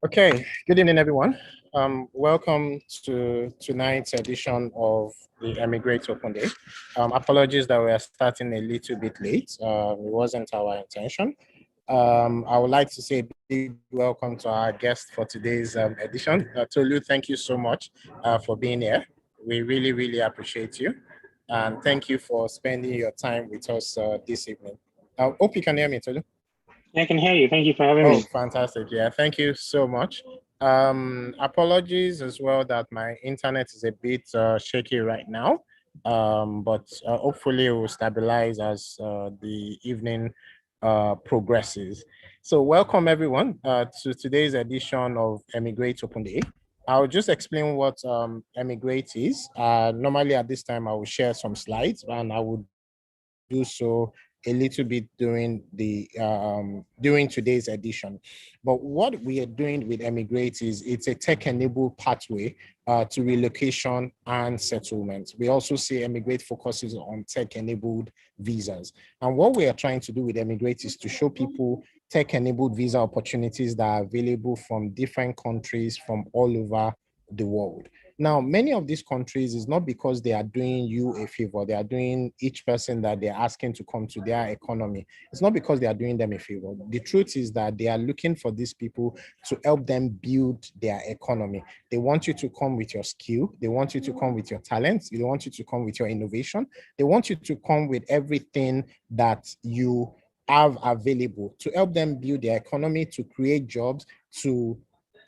Okay, good evening, everyone. Welcome to tonight's edition of the Emigrate Open Day. Apologies that we are starting a little bit late. It wasn't our intention. I would like to say a big welcome to our guest for today's edition. Tolu, thank you so much for being here. We really, really appreciate you. And thank you for spending your time with us this evening. I hope you can hear me, Tolu. I can hear you. Thank you for having Oh, me. fantastic. Yeah, thank you so much. Apologies as well that my internet is a bit shaky right now, but hopefully it will stabilize as the evening progresses. So welcome everyone to today's edition of Emigrate Open Day. I'll just explain what Emigrate is. Normally at this time, I will share some slides and I will do so a little bit during today's edition. But what we are doing with Emigrate is it's a tech-enabled pathway to relocation and settlement. We also see Emigrate focuses on tech-enabled visas. And what we are trying to do with Emigrate is to show people tech-enabled visa opportunities that are available from different countries from all over the world. Now, many of these countries is not because they are doing you a favor. They are doing each person that they're asking to come to their economy. It's not because they are doing them a favor. The truth is that they are looking for these people to help them build their economy. They want you to come with your skill. They want you to come with your talents. They want you to come with your innovation. They want you to come with everything that you have available to help them build their economy, to create jobs, to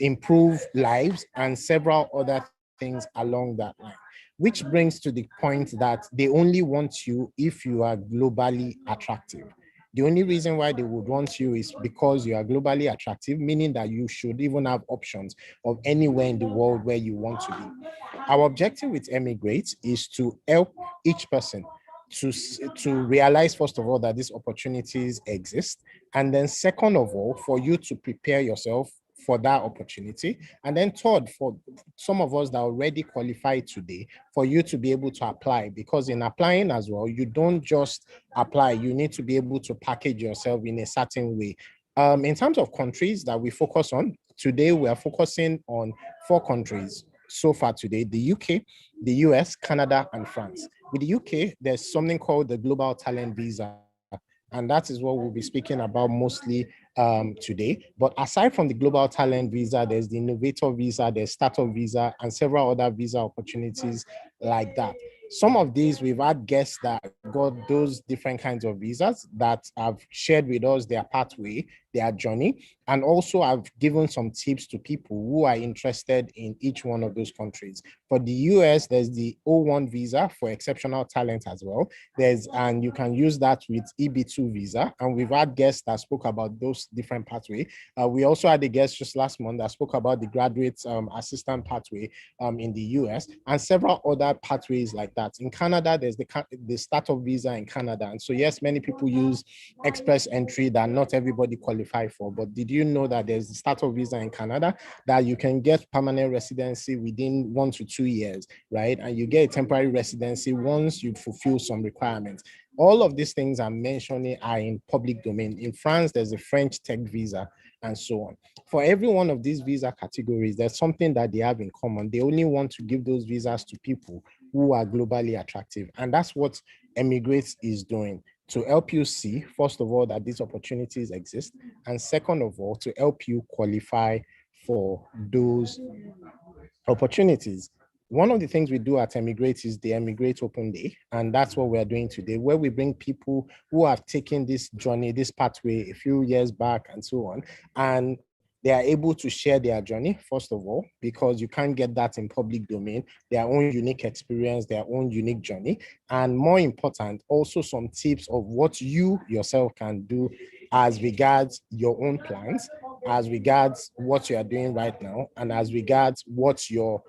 improve lives, and several other things along that line, which brings to the point that they only want you if you are globally attractive. The only reason why they would want you is because you are globally attractive, meaning that you should even have options of anywhere in the world where you want to be. Our objective with Emigrate is to help each person to realize, first of all, that these opportunities exist. And then second of all, for you to prepare yourself for that opportunity. And then third, for some of us that already qualified today, for you to be able to apply, because in applying as well, you don't just apply, you need to be able to package yourself in a certain way. In terms of countries that we focus on, today we are focusing on 4 countries so far today: the UK, the US, Canada, and France. With the UK, there's something called the Global Talent Visa, and that is what we'll be speaking about mostly today. But aside from the Global Talent Visa, there's the Innovator Visa, there's Startup Visa, and several other visa opportunities like that. Some of these, we've had guests that got those different kinds of visas that have shared with us their pathway, their journey, and also I've given some tips to people who are interested in each one of those countries. For the US, there's the O1 visa for exceptional talent as well. And you can use that with EB2 visa. And we've had guests that spoke about those different pathways. We also had a guest just last month that spoke about the graduate assistant pathway in the US and several other pathways like that. In Canada, there's the startup visa in Canada. And so, yes, many people use express entry that not everybody qualify for. But did you know that there's the startup visa in Canada that you can get permanent residency within 1 to 2 years, right? And you get a temporary residency once you fulfill some requirements. All of these things I'm mentioning are in public domain. In France, there's a French tech visa and so on. For every one of these visa categories, there's something that they have in common. They only want to give those visas to people who are globally attractive. And that's what Emigrate is doing, to help you see, first of all, that these opportunities exist. And second of all, to help you qualify for those opportunities. One of the things we do at Emigrate is the Emigrate Open Day. And that's what we're doing today, where we bring people who have taken this journey, this pathway a few years back and so on. And they are able to share their journey, first of all, because you can't get that in public domain, their own unique experience, their own unique journey. And more important, also some tips of what you yourself can do as regards your own plans, as regards what you are doing right now, and as regards what you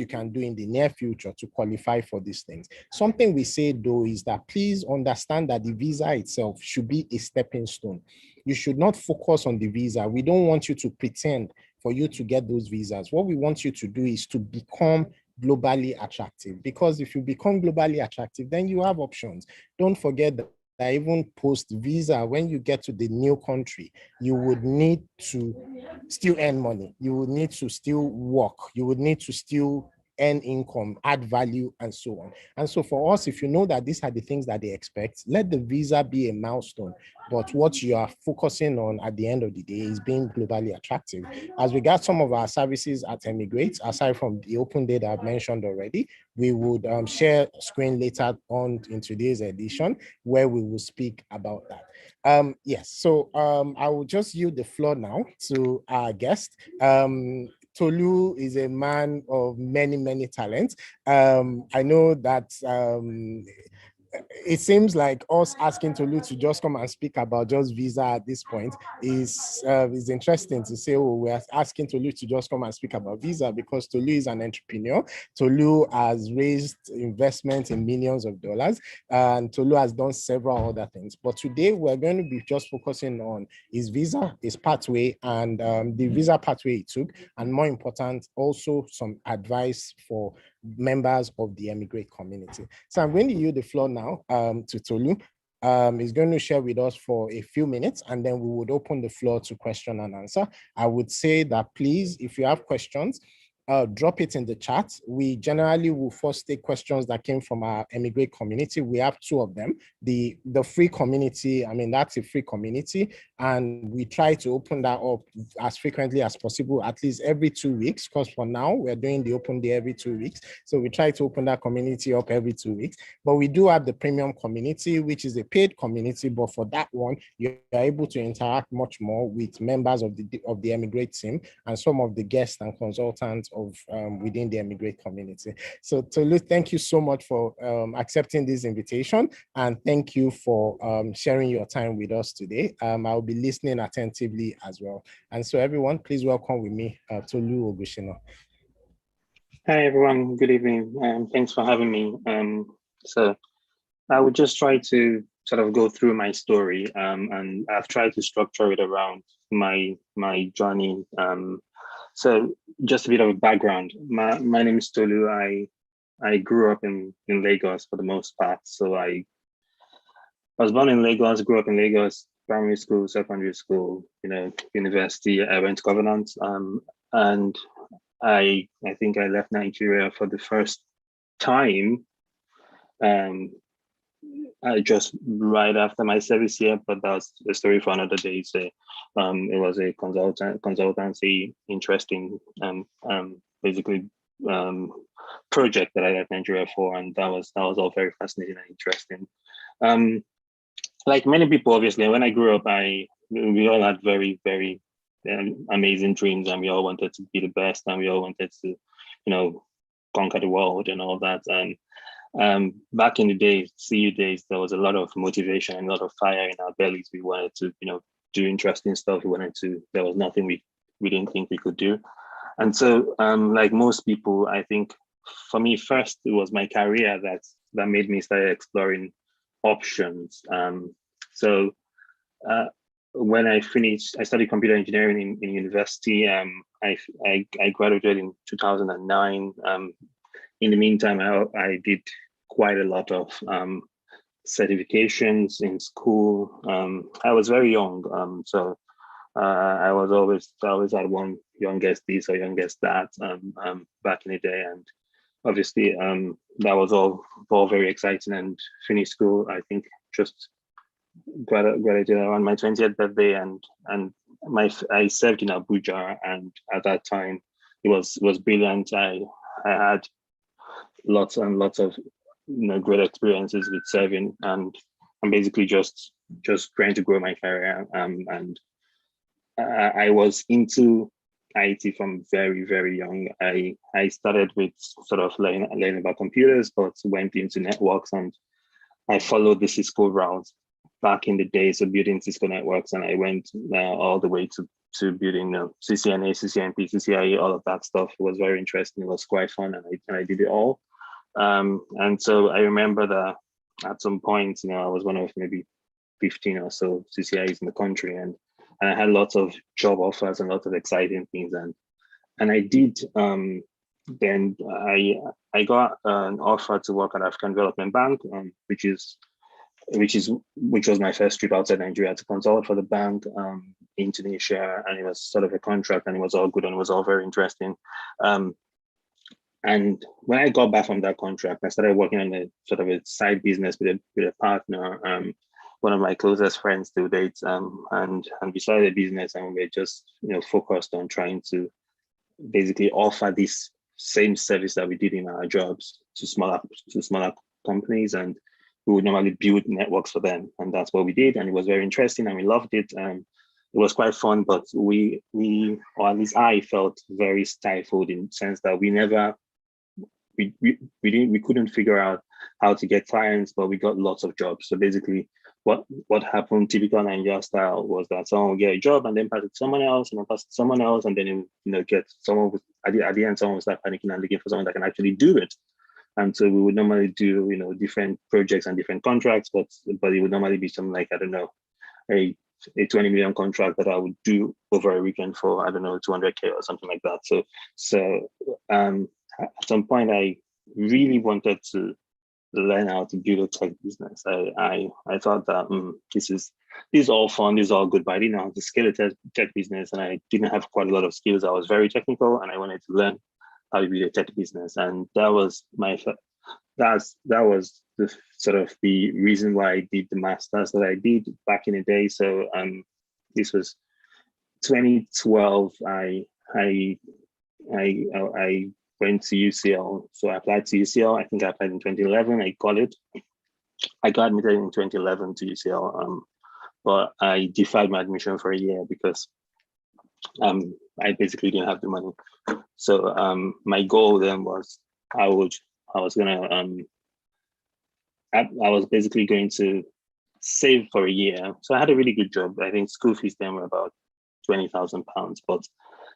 can do in the near future to qualify for these things. Something we say though is that please understand that the visa itself should be a stepping stone. You should not focus on the visa. We don't want you to pretend for you to get those visas. What we want you to do is to become globally attractive, because if you become globally attractive, then you have options. Don't forget even post visa, when you get to the new country, you would need to still earn money. You would need to still work. You would need to still earn income, add value, and so on. And so for us, if you know that these are the things that they expect, let the visa be a milestone. But what you are focusing on at the end of the day is being globally attractive. As regards some of our services at Emigrate, aside from the open day that I've mentioned already, we would share screen later on in today's edition where we will speak about that. Yes, so I will just yield the floor now to our guest. Tolu is a man of many, many talents. I know that it seems like us asking Tolu to just come and speak about just visa at this point is interesting to say, oh, we're asking Tolu to just come and speak about visa because Tolu is an entrepreneur. Tolu has raised investment in millions of dollars, and Tolu has done several other things. But today we're going to be just focusing on his visa, his pathway, and the visa pathway he took, and more important, also some advice for members of the Emigrate community. So I'm going to yield the floor now to Tolu. He's going to share with us for a few minutes, and then we would open the floor to question and answer. I would say that please, if you have questions, drop it in the chat. We generally will first take questions that came from our Emigrate community. We have two of them. The free community, I mean, that's a free community, and we try to open that up as frequently as possible, at least every 2 weeks, because for now, we're doing the open day every 2 weeks. So we try to open that community up every 2 weeks. But we do have the premium community, which is a paid community, but for that one, you're able to interact much more with members of the Emigrate team and some of the guests and consultants of within the Emigrate community. So Tolu, thank you so much for accepting this invitation, and thank you for sharing your time with us today. I'll be listening attentively as well. And so everyone, please welcome with me Tolu Ogushino. Hi everyone, good evening. Thanks for having me. So I would just try to sort of go through my story, and I've tried to structure it around my journey. So just a bit of a background. My name is Tolu. I grew up in Lagos for the most part. So I was born in Lagos, grew up in Lagos, primary school, secondary school, university. I went to Covenant, and I think I left Nigeria for the first time. I just right after my service year, but that's a story for another day. So it was a consultancy, interesting, basically project that I left Nigeria for, and that was all very fascinating and interesting. Like many people, obviously, when I grew up, we all had very, very amazing dreams, and we all wanted to be the best, and we all wanted to, conquer the world and all that. And back in the days, CU days, there was a lot of motivation and a lot of fire in our bellies. We wanted to, do interesting stuff. There was nothing we didn't think we could do. And so, like most people, I think for me, first, it was my career that made me start exploring options. So when I finished, I studied computer engineering in university. I graduated in 2009. In the meantime, I did quite a lot of certifications in school. I was very young, so I always had one youngest this or youngest that back in the day, and obviously that was all very exciting. And finished school, I think just graduated around my 20th birthday, and I served in Abuja, and at that time it was brilliant. I had lots and lots of great experiences with serving, and I'm basically just trying to grow my career. And I was into IT from very, very young. I started with sort of learning about computers, but went into networks, and I followed the Cisco route back in the days of building Cisco networks, and I went all the way to building CCNA, CCNP, CCIE, all of that stuff. It was very interesting. It was quite fun, and I did it all. And so I remember that at some point, I was one of maybe 15 or so CCIEs in the country, and I had lots of job offers and lots of exciting things, and I did. Then I got an offer to work at African Development Bank, which is which was my first trip outside Nigeria to consult for the bank in Tunisia, and it was sort of a contract, and it was all good and it was all very interesting. And when I got back from that contract, I started working on a sort of a side business with a partner, one of my closest friends to date, and we started a business, and we were just focused on trying to basically offer this same service that we did in our jobs to smaller companies, and we would normally build networks for them, and that's what we did, and it was very interesting, and we loved it. It was quite fun, but we or at least I felt very stifled in the sense that we couldn't figure out how to get clients, but we got lots of jobs. So basically, what happened, typical Nigeria style, was that someone would get a job and then pass it to someone else, and then pass it to someone else, and then get someone at the end, someone would start panicking and looking for someone that can actually do it. And so we would normally do different projects and different contracts, but it would normally be something like, I don't know, a 20 million contract that I would do over a weekend for, I don't know, 200K or something like that. So at some point, I really wanted to learn how to build a tech business. I thought that this is all fun, this is all good, but I didn't know how to scale a tech business, and I didn't have quite a lot of skills. I was very technical, and I wanted to learn how to build a tech business, and that was the sort of the reason why I did the masters that I did back in the day. So this was 2012. I went to UCL. So I applied to UCL. I think I applied in 2011. I got it. I got admitted in 2011 to UCL, but I deferred my admission for a year because I basically didn't have the money. So my goal then was I was basically going to save for a year. So I had a really good job. I think school fees then were about £20,000, but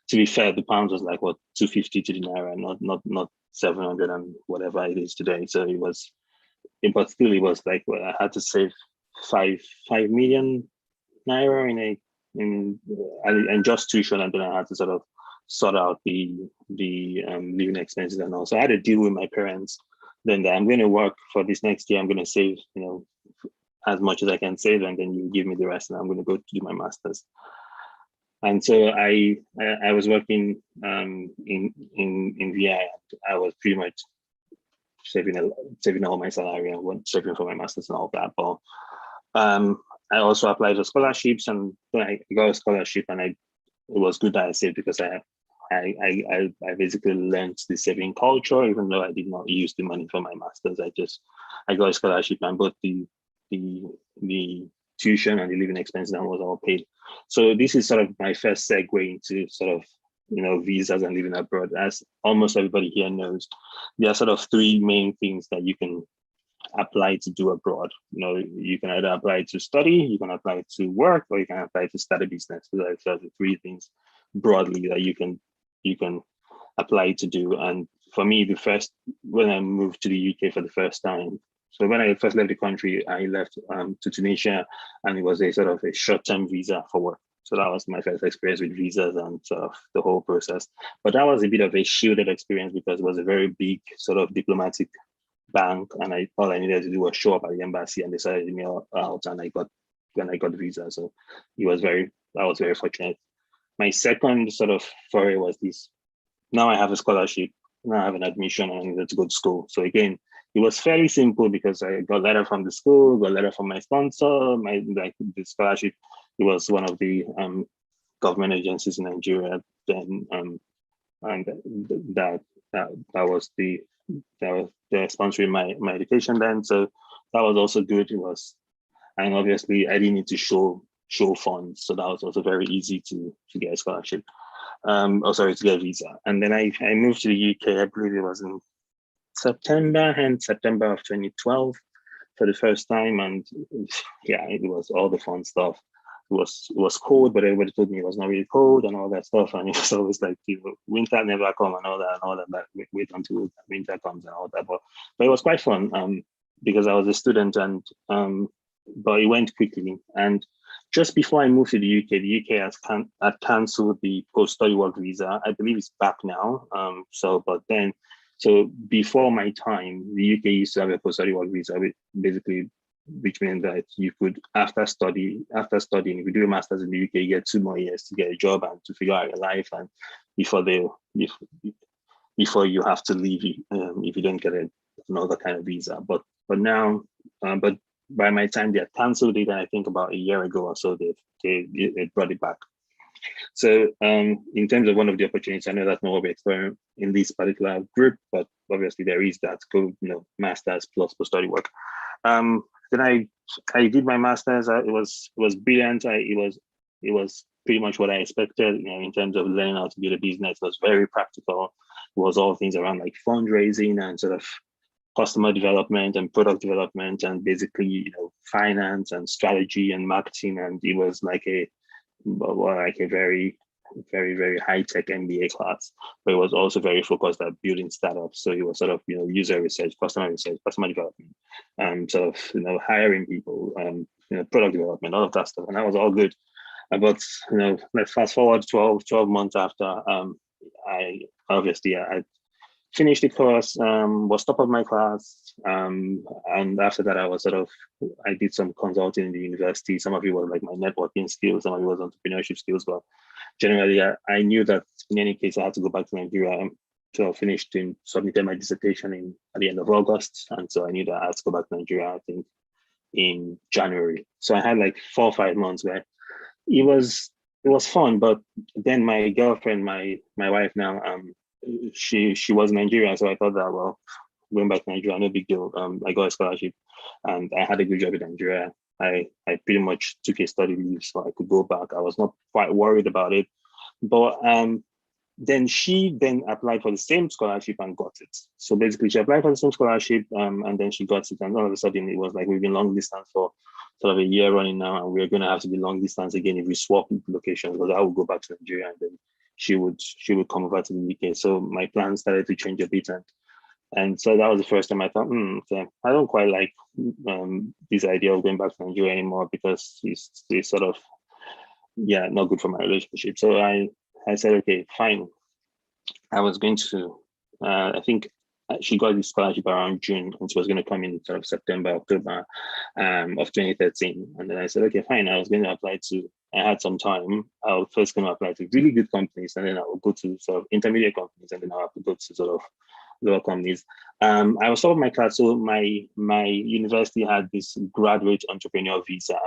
to be fair, the pound was like 250 to the naira, not 700 and whatever it is today. So but still it was like, I had to save 5 million naira and just tuition, and then I had to sort of sort out the living expenses and all. So I had to deal with my parents. Then that I'm going to work for this next year. I'm going to save as much as I can save, and then you give me the rest, and I'm going to go to do my masters. And so I was working in VI. I was pretty much saving all my salary and saving for my masters and all that. But I also applied for scholarships, and I got a scholarship, and it was good that I saved, because I basically learned the saving culture, even though I did not use the money for my masters. I got a scholarship, and both the tuition and the living expenses was all paid. So this is sort of my first segue into sort of visas and living abroad. As almost everybody here knows, there are sort of three main things that you can apply to do abroad. You can either apply to study, you can apply to work, or you can apply to start a business. So those are the three things broadly that you can apply to do. And for me, when I moved to the UK for the first time, so when I first left the country, I left to Tunisia, and it was a sort of a short-term visa for work. So that was my first experience with visas and sort of the whole process. But that was a bit of a shielded experience, because it was a very big sort of diplomatic bank, and all I needed to do was show up at the embassy, and they started me out, and I got the visa. So I was very fortunate. My second sort of foray was this. Now I have a scholarship. Now I have an admission, and I needed to go to school. So again, it was fairly simple, because I got a letter from the school, got a letter from my sponsor, the scholarship. It was one of the government agencies in Nigeria then, and that was they're sponsoring my education then. So that was also good. And obviously I didn't need to show funds, so that was also very easy to get a scholarship. To get a visa. And then I moved to the UK. I believe it was in September of 2012 for the first time, and yeah, it was all the fun stuff. It was cold, but everybody told me it was not really cold and all that stuff, and it was always like, winter never come and all that. But wait until winter comes and all that. But it was quite fun because I was a student, and but it went quickly. And just before I moved to the UK had cancelled the post-study work visa. I believe it's back now. So before my time, the UK used to have a post-study work visa, basically which means that you could, after studying, if you do a master's in the UK, you get 2 more years to get a job and to figure out your life, and before before you have to leave, if you don't get another kind of visa. But now, but by my time they had cancelled it, and I think about a year ago or so, they brought it back. So in terms of one of the opportunities, I know that's not what we're exploring in this particular group, but obviously there is that master's plus post-study work. Then I did my master's. It was brilliant. It was pretty much what I expected, in terms of learning how to build a business. It was very practical. It was all things around like fundraising and sort of customer development and product development, and basically, finance and strategy and marketing. And it was like a very, very, very high-tech MBA class, but it was also very focused at building startups. So it was sort of, user research, customer development, sort of, hiring people, product development, all of that stuff. And that was all good. But, let's fast forward 12 months after, I finished the course, was top of my class. And after that, I did some consulting in the university. Some of it was like my networking skills, some of it was entrepreneurship skills. But generally, I knew that in any case, I had to go back to Nigeria. So I submitted my dissertation at the end of August. And so I knew that I had to go back to Nigeria, I think, in January. So I had like 4 or 5 months where it was fun. But then my girlfriend, my wife now, she was in Nigeria, so I thought that, well, going back to Nigeria, no big deal. I got a scholarship, and I had a good job in Nigeria. I pretty much took a study leave so I could go back. I was not quite worried about it, but then she applied for the same scholarship and got it. So basically, she applied for the same scholarship, and then she got it, and all of a sudden, it was like we've been long distance for sort of a year running now, and we're going to have to be long distance again if we swap locations, because I would go back to Nigeria and then she would come over to the UK. So my plans started to change a bit, and so that was the first time I thought, okay, I don't quite like this idea of going back to Nigeria anymore, because it's sort of, not good for my relationship. So I said, okay, fine. I was going to, I think she got this scholarship around June, and she was going to come in sort of September, October of 2013. And then I said, okay, fine. I was going to apply to, I had some time. I was first going to apply to really good companies, and then I would go to sort of intermediate companies, and then I have to go to sort of lower companies. I was sort of my class, so my university had this graduate entrepreneur visa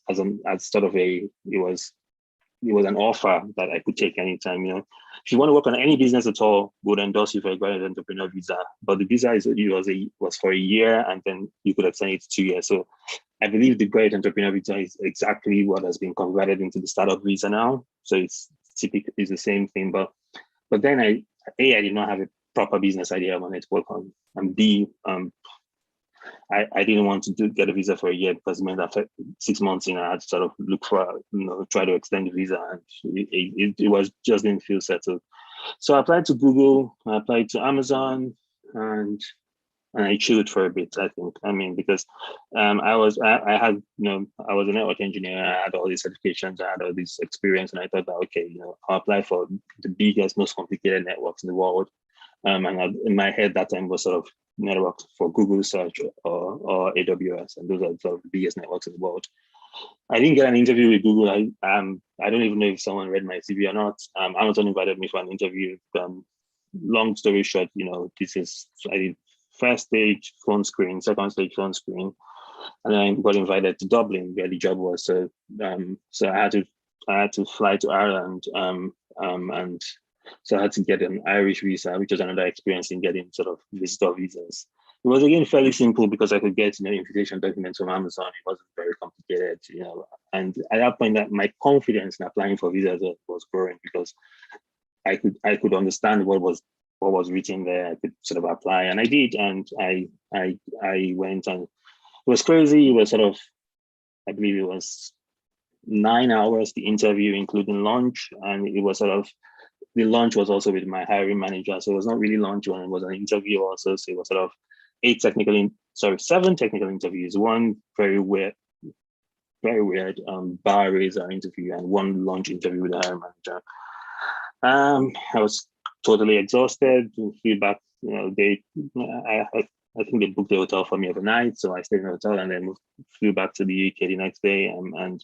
as sort of it was an offer that I could take anytime. If you want to work on any business at all, would endorse you for a graduate entrepreneur visa. But the visa was for a year, and then you could extend it to 2 years. So I believe the graduate entrepreneur visa is exactly what has been converted into the startup visa now. So it's the same thing. But then I did not have a proper business idea I wanted to work on, and B, I didn't want to get a visa for a year, because it meant after 6 months, I had to sort of look for, try to extend the visa, and it just didn't feel settled. So I applied to Google, I applied to Amazon, and I chilled for a bit, I think. I mean, because I was a network engineer, I had all these certifications, I had all this experience, and I thought that, okay, I'll apply for the biggest, most complicated networks in the world. And in my head that time was sort of networks for Google search or AWS, and those are sort of the biggest networks in the world. I didn't get an interview with Google. I don't even know if someone read my CV or not. Amazon invited me for an interview. Long story short, I did first stage phone screen, second stage phone screen, and then I got invited to Dublin, where the job was. So I had to fly to Ireland, and so I had to get an Irish visa, which was another experience in getting sort of visitor visas. It was again fairly simple, because I could get invitation documents from Amazon. It wasn't very complicated, And at that point, that my confidence in applying for visas was growing, because I could understand what was written there. I could sort of apply, and I did, and I went, and it was crazy. It was sort of, I believe it was 9 hours the interview, including lunch, and it was sort of. The lunch was also with my hiring manager, so it was not really lunch when it was an interview also. So it was sort of 7 technical interviews, one very weird bar raiser interview, and one lunch interview with the hiring manager. I was totally exhausted. Feedback, I think they booked the hotel for me overnight. So I stayed in the hotel and then flew back to the UK the next day. And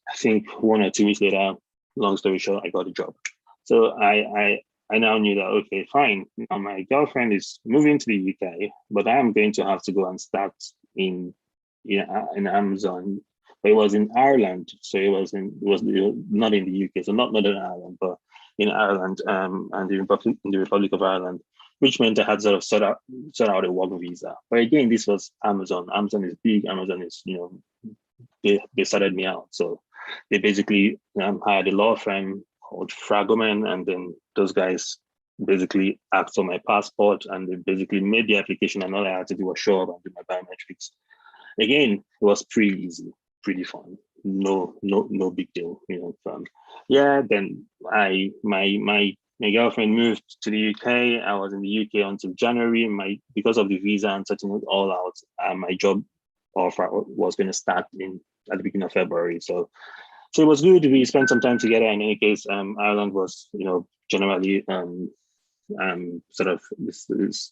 I think 1 or 2 weeks later, long story short, I got a job. So I now knew that, okay, fine. Now my girlfriend is moving to the UK, but I am going to have to go and start in in Amazon. But it was in Ireland, so it was not in the UK, so not Northern Ireland, but in Ireland, and the Republic of Ireland, which meant I had sort of sort out a work visa. But again, this was Amazon. Amazon is big. Amazon is, they started me out. So they basically hired a law firm called Fragoman, and then those guys basically asked for my passport, and they basically made the application, and all I had to do was show up and do my biometrics. Again, it was pretty easy, pretty fun. No big deal, yeah. Then my girlfriend moved to the UK. I was in the UK until January. Because of the visa and setting it all out, my job offer was going to start at the beginning of February. So it was good. We spent some time together. In any case, Ireland was, generally sort of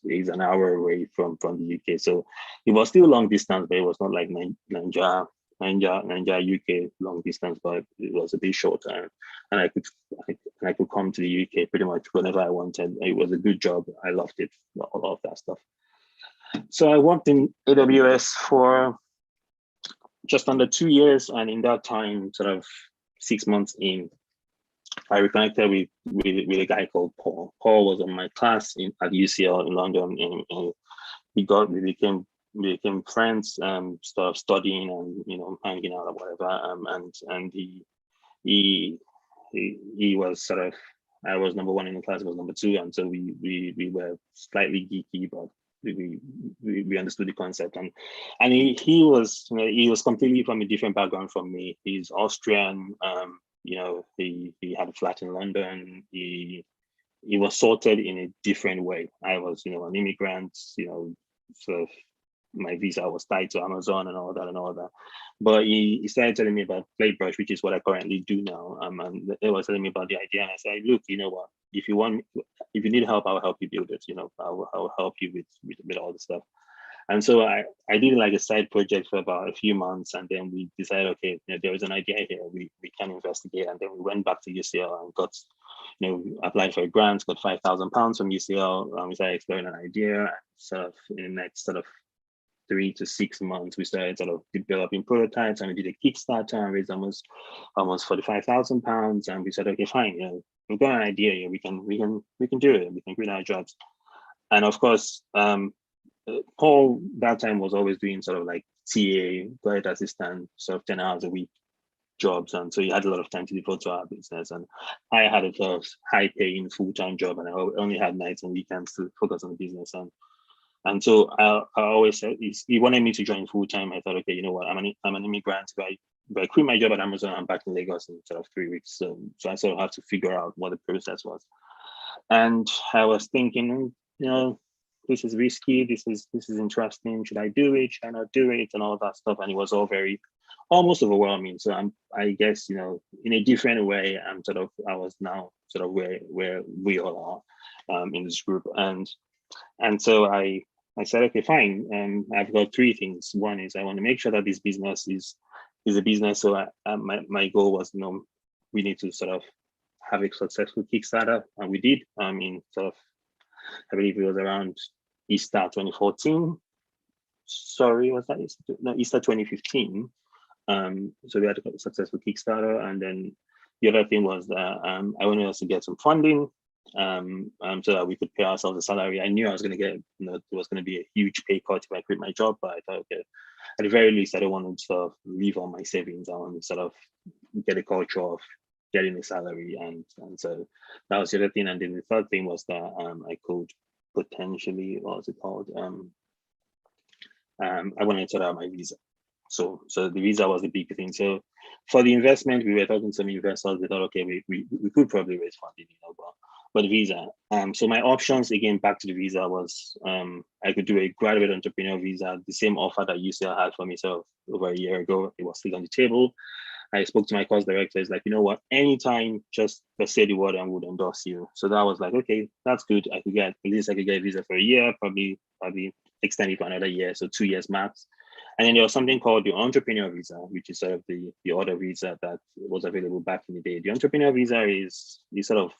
is an hour away from the UK. So it was still long distance, but it was not like Nigeria UK long distance, but it was a bit shorter. And I could come to the UK pretty much whenever I wanted. It was a good job. I loved it, all of that stuff. So I worked in AWS for just under 2 years, and in that time, sort of 6 months in, I reconnected with a guy called Paul. Paul was on my class at UCL in London, and we became friends, started studying and hanging out or whatever. And he was sort of, I was number one in the class, he was number two, and so we were slightly geeky, but we understood the concept. And he was completely from a different background from me. He's Austrian. He had a flat in London. He was sorted in a different way. I was, an immigrant, so my visa was tied to Amazon and all that. But he started telling me about Playbrush, which is what I currently do now. And he was telling me about the idea, and I said, look, you know what? If you need help, I'll help you build it. I'll help you with all the stuff. And so I did like a side project for about a few months, and then we decided, okay, there is an idea here, we can investigate. And then we went back to UCL and got, applied for a grant, got £5,000 from UCL, and we started exploring an idea. And sort of in the next sort of 3 to 6 months, we started sort of developing prototypes, and we did a Kickstarter and raised almost £45,000. And we said, okay, fine, we've got an idea here, we can do it, we can quit our jobs. And of course, Paul that time was always doing sort of like TA, guide assistant, sort of 10 hours a week jobs. And so he had a lot of time to devote to our business. And I had a sort of high paying full-time job, and I only had nights and weekends to focus on the business. And so I always said, he wanted me to join full-time. I thought, okay, you know what, I'm an immigrant. If I quit my job at Amazon, I'm back in Lagos in sort of 3 weeks. So I sort of have to figure out what the process was. And I was thinking, this is risky, this is interesting. Should I do it? Should I not do it? And all that stuff. And it was all very almost overwhelming. So I guess, in a different way, I was now sort of where we all are in this group. And so I said, okay, fine. I've got 3 things. One is I want to make sure that this business is a business. So my goal was, we need to sort of have a successful Kickstarter, and we did. I believe it was around Easter 2014. Sorry, was that Easter? No, Easter 2015. So we had a successful Kickstarter, and then the other thing was that I wanted us to get some funding, so that we could pay ourselves a salary. I knew I was going to get, there was going to be a huge pay cut if I quit my job, but I thought, okay, at the very least, I don't want to sort of leave all my savings. I want to sort of get a culture of getting a salary, and so that was the other thing. And then the third thing was that I could potentially, what was it called? I wanted to sort out my visa. So the visa was the big thing. So for the investment, we were talking to some investors. They thought, okay, we could probably raise funding, but the visa. So my options, again, back to the visa, was I could do a graduate entrepreneur visa, the same offer that UCL had for me so over a year ago. It was still on the table. I spoke to my course director. It's like, you know what, anytime, just say the word and we'll endorse you. So that was like, okay, that's good. At least I could get a visa for a year, probably extend it for another year, so 2 years max. And then there was something called the entrepreneur visa, which is sort of the other visa that was available back in the day. The entrepreneur visa is sort of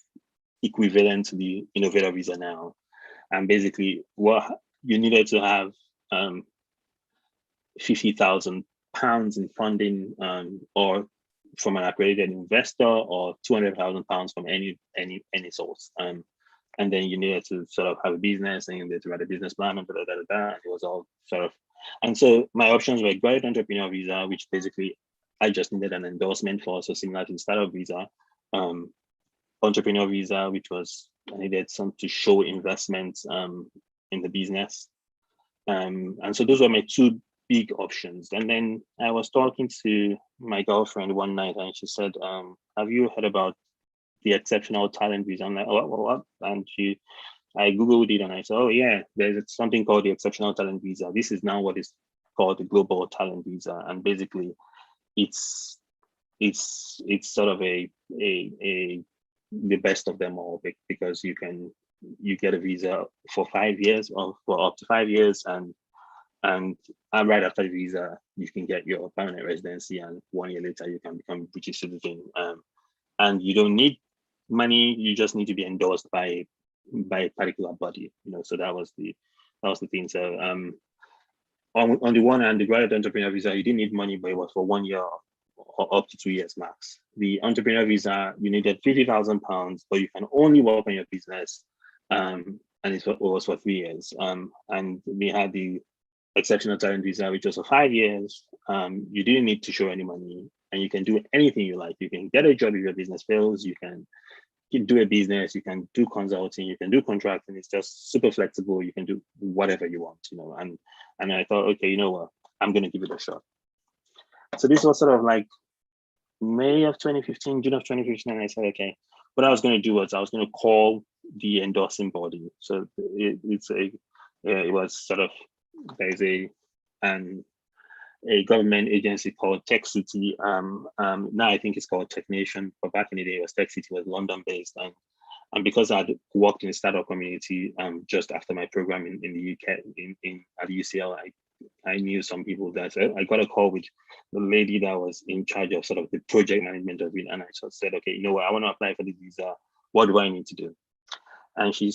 equivalent to the innovator visa now. And basically what you needed to have £50,000 in funding, or from an accredited investor, or £200,000 from any source. And then you needed to sort of have a business, and you needed to write a business plan, and It was all sort of, and so my options were graduate entrepreneur visa, which basically I just needed an endorsement for, so similar to the startup visa. Entrepreneur visa, which was I needed some to show investments in the business. And so those were my two big options. And then I was talking to my girlfriend one night, and she said, have you heard about the exceptional talent visa? I'm like, oh, what? And I Googled it, and I said, oh yeah, there's something called the exceptional talent visa. This is now what is called the global talent visa. And basically it's sort of a the best of them all, because you get a visa for 5 years, or for up to 5 years, and right after the visa, you can get your permanent residency, and 1 year later, you can become a British citizen. And you don't need money; you just need to be endorsed by a particular body. So that was the thing. So on the one hand, the graduate entrepreneur visa, you didn't need money, but it was for 1 year or up to 2 years max. The entrepreneur visa, you needed £50,000, but you can only work on your business, and it was for 3 years. And we had the exceptional talent visa, which was for 5 years. You didn't need to show any money, and you can do anything you like. You can get a job if your business fails. You can do a business. You can do consulting. You can do contracting. It's just super flexible. You can do whatever you want, And I thought, okay, you know what? I'm going to give it a shot. So this was sort of like May of 2015, June of 2015, and I said, okay, what I was going to do was I was going to call the endorsing body. So it was sort of, there's a government agency called Tech City. Now I think it's called Tech Nation, but back in the day it was Tech City, was London based. And because I'd worked in the startup community just after my program in the UK at UCL, I knew some people there. So I got a call with the lady that was in charge of sort of the project management of it. And I just said, okay, you know what, I want to apply for the visa. What do I need to do? And she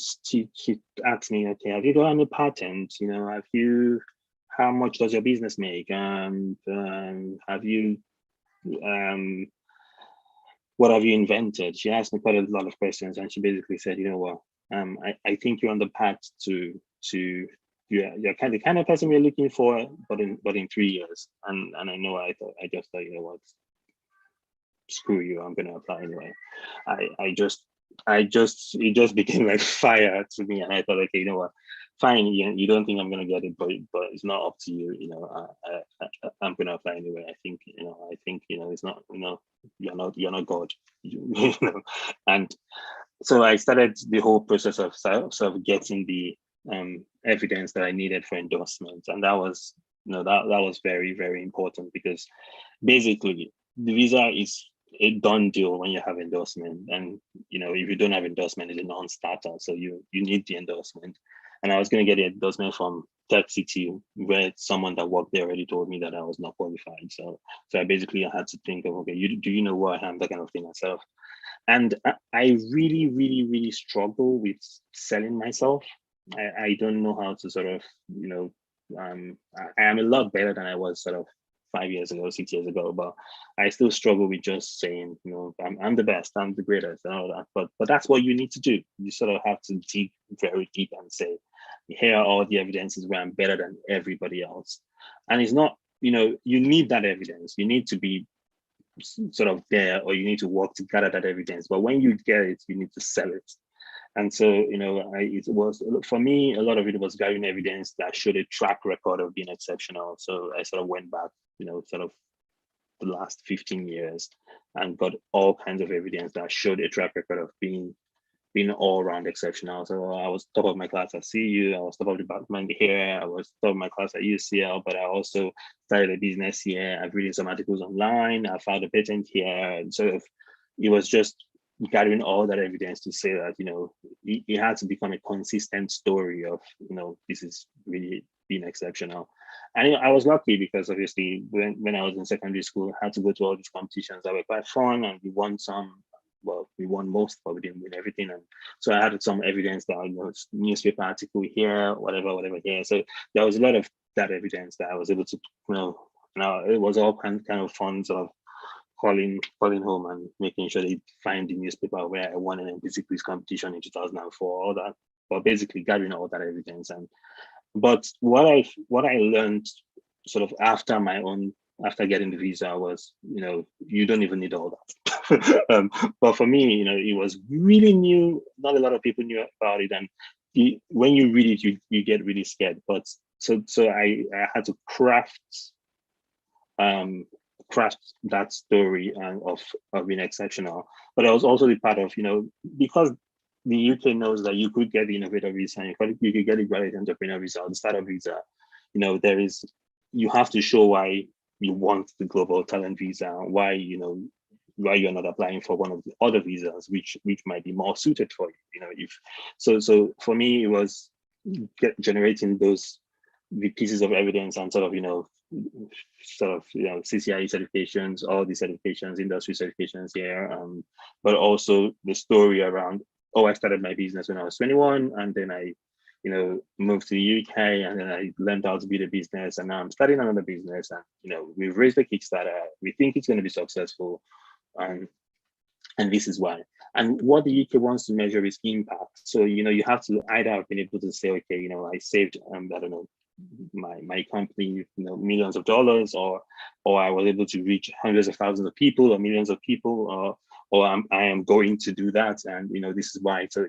asked me, okay, have you got any patent? How much does your business make? And have you, what have you invented? She asked me quite a lot of questions, and she basically said, you know what, I think you're on the path to you're the kind of person we're looking for, but in 3 years. And I know I just thought, you know what, screw you, I'm gonna apply anyway. It just became like fire to me, and I thought, okay, you know what, fine, you don't think I'm gonna get it, but it's not up to you. I'm gonna apply anyway. I think it's not, you're not God. And so I started the whole process of sort of getting the evidence that I needed for endorsement, and that was that was very, very important, because basically the visa is a done deal when you have endorsement, and if you don't have endorsement, it's a non-starter. So you need the endorsement, and I was going to get the endorsement from Tech City, where someone that worked there already told me that I was not qualified. So I basically had to think of, okay, do you know who I am, that kind of thing myself. And I really, really, really struggle with selling myself. I don't know how to sort of, I am a lot better than I was sort of 5 years ago, 6 years ago, but I still struggle with just saying, I'm the best, I'm the greatest, and all that. But that's what you need to do. You sort of have to dig very deep and say, here are all the evidences where I'm better than everybody else. And it's not, you need that evidence. You need to be sort of there, or you need to work to gather that evidence. But when you get it, you need to sell it. And so, it was, for me, a lot of it was gathering evidence that showed a track record of being exceptional. So I sort of went back, sort of the last 15 years and got all kinds of evidence that showed a track record of being all around exceptional. So I was top of my class at CU, I was top of the department here, I was top of my class at UCL, but I also started a business here. I've written some articles online, I filed a patent here, and sort of, it was just gathering all that evidence to say that, it had to become a consistent story of, this is really being exceptional. And I was lucky because obviously when I was in secondary school, I had to go to all these competitions that were quite fun, and we won some. Well, we won most, but we didn't win everything. And so I had some evidence that, newspaper article here, whatever here. So there was a lot of that evidence that I was able to, now it was all kind of fun sort of calling home and making sure they find the newspaper where I won an NPC quiz competition in 2004, all that. But basically gathering all that evidence. But what I learned sort of after getting the visa was, you don't even need all that. But for me, it was really new. Not a lot of people knew about it, and when you read it, you get really scared. But so I had to craft that story of being exceptional. But I was also the part of, because the UK knows that you could get the innovator visa, and you could get the graduate entrepreneur visa or the startup visa. You have to show why you want the global talent visa, why you're not applying for one of the other visas, which might be more suited for you. So for me, it was generating the pieces of evidence and sort of CCIE certifications, all the certifications, industry certifications here, but also the story around, I started my business when I was 21, and then I moved to the UK, and then I learned how to build a business, and now I'm starting another business, and we've raised a Kickstarter. We think it's going to be successful, and this is why. And what the UK wants to measure is impact. So you have to either have been able to say, okay, I saved I don't know, my company millions of dollars, or I was able to reach hundreds of thousands of people or millions of people, or I am going to do that, and this is why. So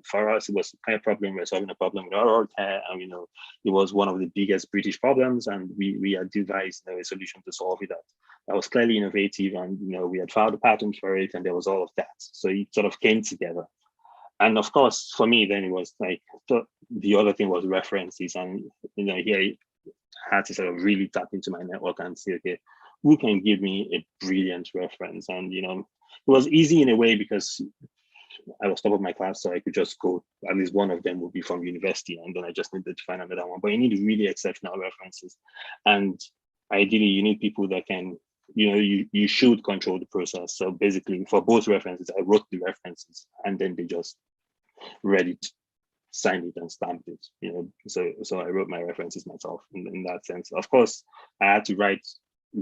for us, it was a kind of problem. We're solving a problem with our care, and it was one of the biggest British problems, and we had devised a solution to solve it that was clearly innovative, and we had filed a patent for it, and there was all of that. So it sort of came together. And of course, for me, then it was like the other thing was references, and here I had to sort of really tap into my network and say, okay, who can give me a brilliant reference? And it was easy in a way because I was top of my class, so I could just go. At least one of them would be from university, and then I just needed to find another one. But you need really exceptional references, and ideally, you need people that can. You should control the process. So basically, for both references, I wrote the references, and then they just read it, signed it, and stamped it. So I wrote my references myself in that sense. Of course, I had to write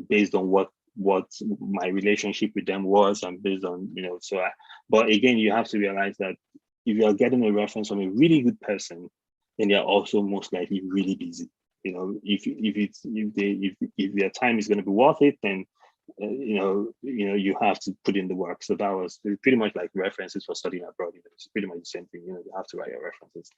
based on what my relationship with them was, and based on but again, you have to realize that if you are getting a reference from a really good person, then they're also most likely really busy. If their time is going to be worth it, then you have to put in the work. So that was pretty much like references for studying abroad. It's pretty much the same thing. You have to write your references.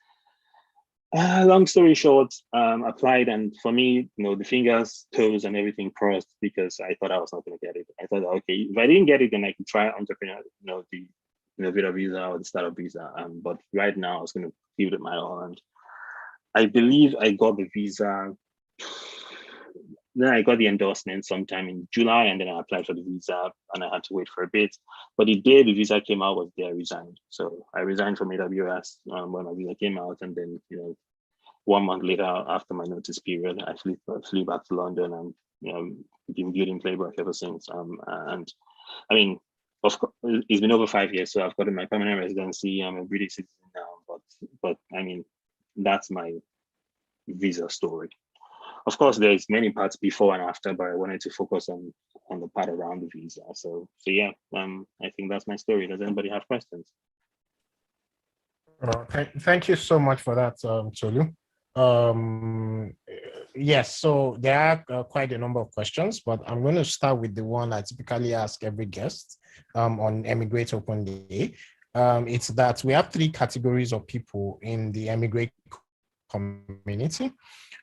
Long story short, applied, and for me, the fingers, toes, and everything crossed, because I thought I was not going to get it. I thought, okay, if I didn't get it, then I could try entrepreneur, the innovator visa or the startup visa. But right now, I was going to give it my all, and I believe I got the visa. Then I got the endorsement sometime in July, and then I applied for the visa, and I had to wait for a bit. But the day the visa came out was the day I resigned. So I resigned from AWS when my visa came out, and then 1 month later, after my notice period, I flew back to London, and been building Playbook ever since. And I mean, of course, it's been over 5 years, so I've gotten my permanent residency. I'm a British citizen now, but I mean, that's my visa story. Of course, there's many parts before and after, but I wanted to focus on the part around the visa. So yeah, I think that's my story. Does anybody have questions? Thank you so much for that, Tolu. Yes, so there are quite a number of questions, but I'm going to start with the one I typically ask every guest on Emigrate Open Day. It's that we have 3 categories of people in the Emigrate community.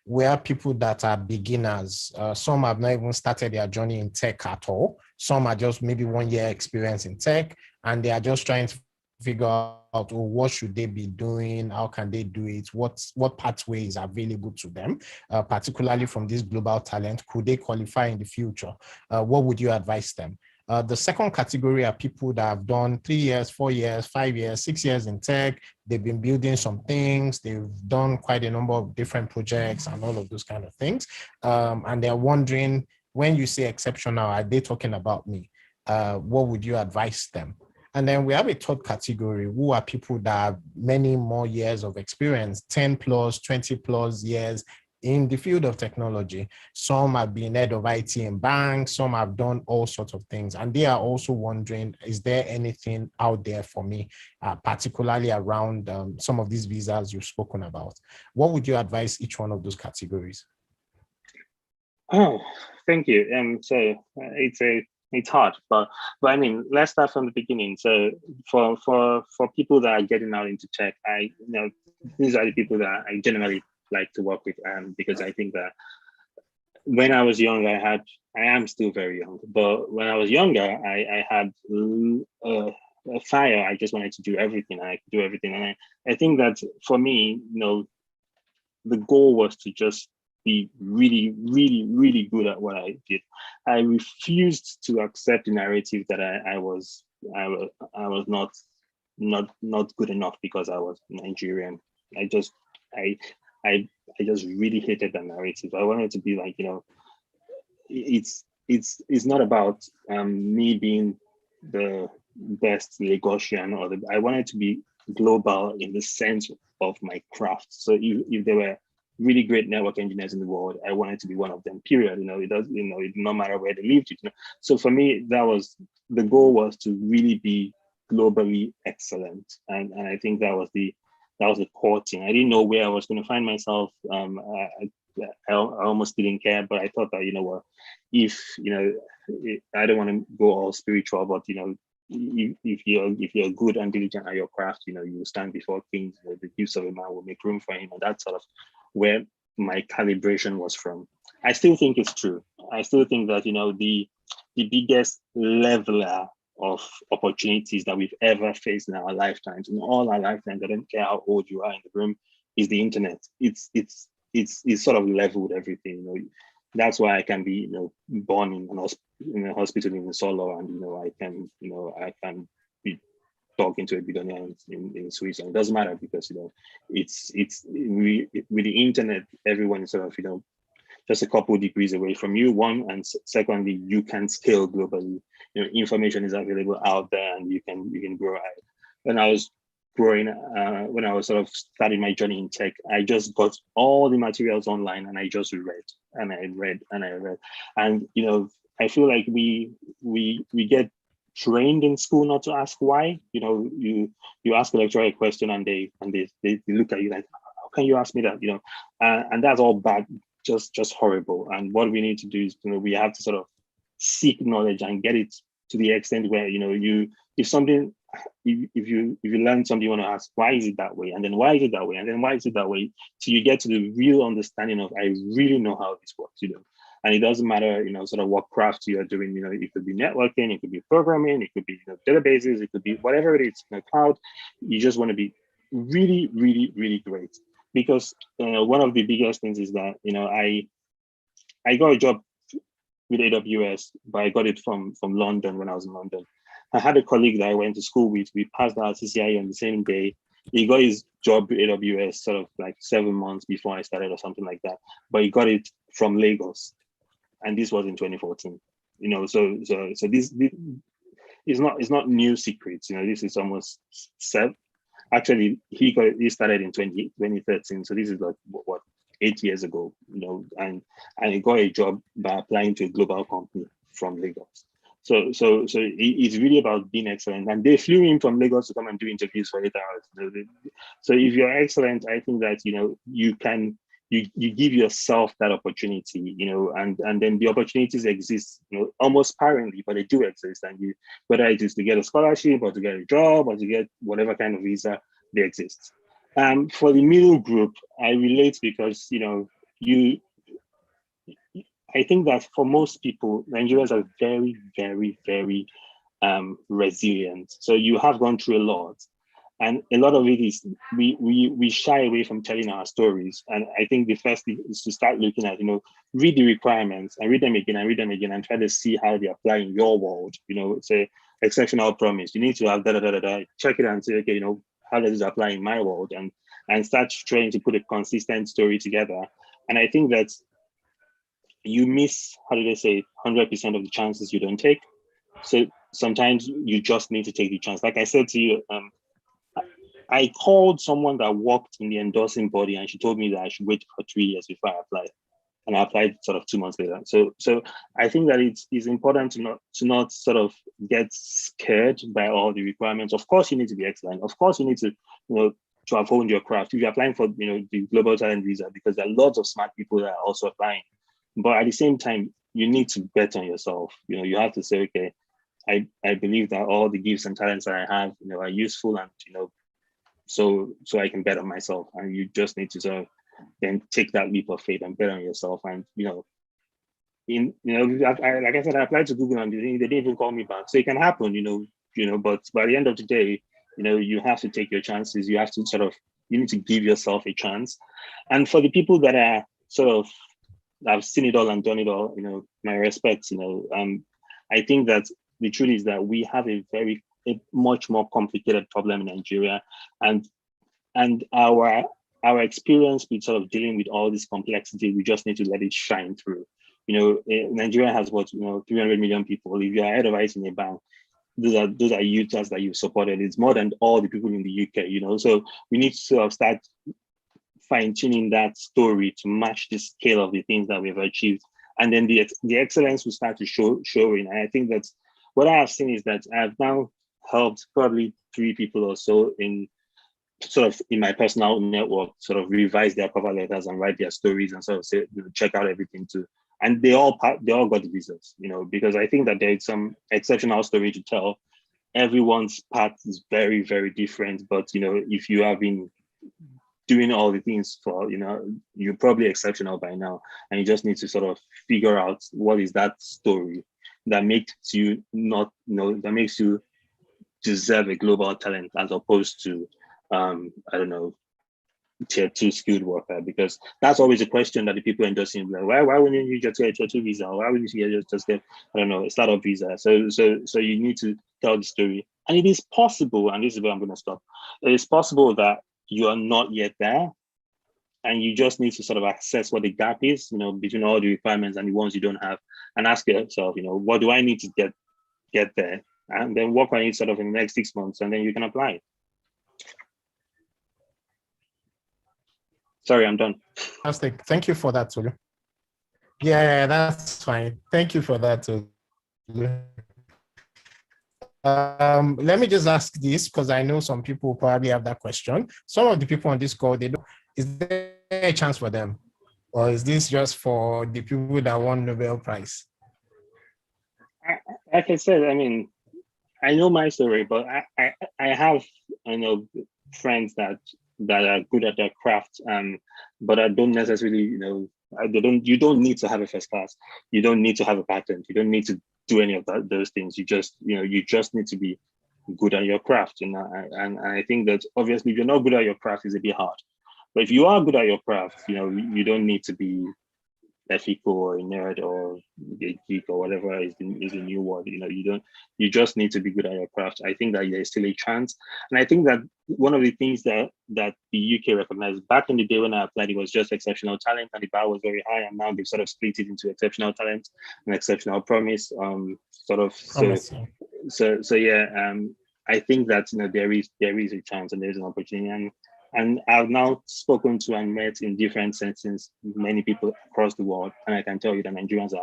We have people that are beginners. Some have not even started their journey in tech at all. Some are just maybe 1 year experience in tech, and they are just trying to figure out what should they be doing, how can they do it, what pathway is available to them, particularly from this global talent. Could they qualify in the future? What would you advise them? The second category are people that have done 3 years, 4 years, 5 years, 6 years in tech. They've been building some things. They've done quite a number of different projects and all of those kind of things. And they're wondering, when you say exceptional, are they talking about me? What would you advise them? And then we have a third category, who are people that have many more years of experience, 10 plus, 20 plus years in the field of technology. Some have been head of IT in banks, some have done all sorts of things. And they are also wondering, is there anything out there for me, particularly around some of these visas you've spoken about? What would you advise each one of those categories? Oh, thank you. So it's hard, but I mean, let's start from the beginning. So for people that are getting out into tech, these are the people that I generally like to work with, because I think that when I was young, I am still very young, but when I was younger, I had a fire. I just wanted to do everything, and I could do everything, and I think that for me, the goal was to just be really, really, really good at what I did. I refused to accept the narrative that I was not good enough because I was Nigerian. I just really hated that narrative. I wanted to be like, it's not about me being the best Lagosian, I wanted to be global in the sense of my craft. So if there were really great network engineers in the world, I wanted to be one of them, period. It no matter where they lived. So for me, the goal was to really be globally excellent. And I think that was the core thing. I didn't know where I was going to find myself. I almost didn't care, but I thought that, if, I don't want to go all spiritual, but, if you're good and diligent at your craft, you stand before kings, the use of a man will make room for him. And that's sort of where my calibration was from. I still think it's true. I still think that, the biggest leveler of opportunities that we've ever faced in our lifetimes, in all our lifetimes, I don't care how old you are in the room, is the internet. It's sort of leveled everything. That's why I can be, born in a hospital in Solo, and I can be talking to a billionaire in Switzerland. It doesn't matter, because with the internet, everyone is sort of just a couple of degrees away from you. One, and secondly, you can scale globally. Information is available out there, and you can grow. When I was growing, when I was sort of starting my journey in tech, I just got all the materials online, and I just read and I read and I read. And I feel like we get trained in school not to ask why. You ask a lecturer a question, and they look at you like, how can you ask me that? And that's all bad, just horrible. And what we need to do is, we have to sort of seek knowledge and get it to the extent where if you learn something, you want to ask, why is it that way? And then why is it that way? And then why is it that way? Till you get to the real understanding of, I really know how this works, And it doesn't matter, sort of what craft you're doing. It could be networking, it could be programming, it could be databases, it could be whatever it is, cloud. You just want to be really, really, really great. Because one of the biggest things is that I got a job with AWS, but I got it from London when I was in London. I had a colleague that I went to school with. We passed our CCIE on the same day. He got his job with AWS sort of like 7 months before I started, or something like that. But he got it from Lagos, and this was in 2014. So this is not new secrets. This is almost seven. Actually, he started in 2013. So this is like what 8 years ago. And he got a job by applying to a global company from Lagos. So it's really about being excellent. And they flew in from Lagos to come and do interviews for 8 hours. So if you're excellent, I think that you give yourself that opportunity, and then the opportunities exist, almost sparingly, but they do exist. And whether it is to get a scholarship or to get a job or to get whatever kind of visa, they exist. For the middle group, I relate because I think that for most people, Nigerians are very, very, very resilient. So you have gone through a lot, And a lot of it is we shy away from telling our stories. And I think the first thing is to start looking at, read the requirements and read them again and read them again and try to see how they apply in your world. Say exceptional promise. You need to have check it and say, okay, how does this apply in my world? And start trying to put a consistent story together. And I think that you miss, 100% of the chances you don't take. So sometimes you just need to take the chance. Like I said to you, I called someone that worked in the endorsing body, and she told me that I should wait for 3 years before I applied, and I applied sort of 2 months later. So I think that it's important to not sort of get scared by all the requirements. Of course, you need to be excellent. Of course, you need to to have honed your craft. If you're applying for the global talent visa, because there are lots of smart people that are also applying, but at the same time, you need to bet on yourself. You have to say, okay, I believe that all the gifts and talents that I have, are useful, and so I can bet on myself. And you just need to sort of then take that leap of faith and bet on yourself. And like I said, I applied to Google and they didn't even call me back. So it can happen, but by the end of the day, you have to take your chances. You have to you need to give yourself a chance. And for the people that are I've seen it all and done it all, my respects, I think that the truth is that we have a much more complicated problem in Nigeria, and our experience with sort of dealing with all this complexity, we just need to let it shine through. Nigeria has 300 million people. If you're ahead of us in a bank, those are youths that you've supported. It's more than all the people in the UK. So we need to sort of start fine-tuning that story to match the scale of the things that we've achieved, and then the excellence will start to showing. And I think that what I have seen is that I've now helped probably 3 people or so in my personal network revise their cover letters and write their stories and say, check out everything too. And they all got the visas, because I think that there is some exceptional story to tell. Everyone's path is very, very different, but if you have been doing all the things for, you're probably exceptional by now, and you just need to sort of figure out what is that story that makes you that makes you deserve a global talent, as opposed to tier 2 skilled worker. Because that's always a question that the people endorsing, like, why wouldn't you get a tier 2 visa? Why wouldn't you just get a startup visa? So you need to tell the story. And it is possible, and this is where I'm going to stop. It is possible that you are not yet there, and you just need to sort of assess what the gap is, between all the requirements and the ones you don't have, and ask yourself, what do I need to get there? And then work on it in the next 6 months, and then you can apply. Sorry, I'm done. Fantastic. Thank you for that, Tolu. Yeah, that's fine. Thank you for that, Tolu. Let me just ask this, because I know some people probably have that question. Some of the people on this call, is there a chance for them? Or is this just for the people that won Nobel Prize? Like I said, I know my story, but I have friends that are good at their craft, but I don't necessarily, you don't need to have a first class. You don't need to have a patent. You don't need to do any of those things. You just need to be good at your craft. And I think that obviously if you're not good at your craft, it's a bit hard. But if you are good at your craft, you don't need to be ethical or a nerd or a geek or whatever is the new word. You just need to be good at your craft. I think that there's still a chance. And I think that one of the things that the UK recognized back in the day when I applied, it was just exceptional talent, and the bar was very high, and now they've sort of split it into exceptional talent and exceptional promise. I think that there is a chance and there's an opportunity. And I've now spoken to and met in different settings many people across the world, and I can tell you that Nigerians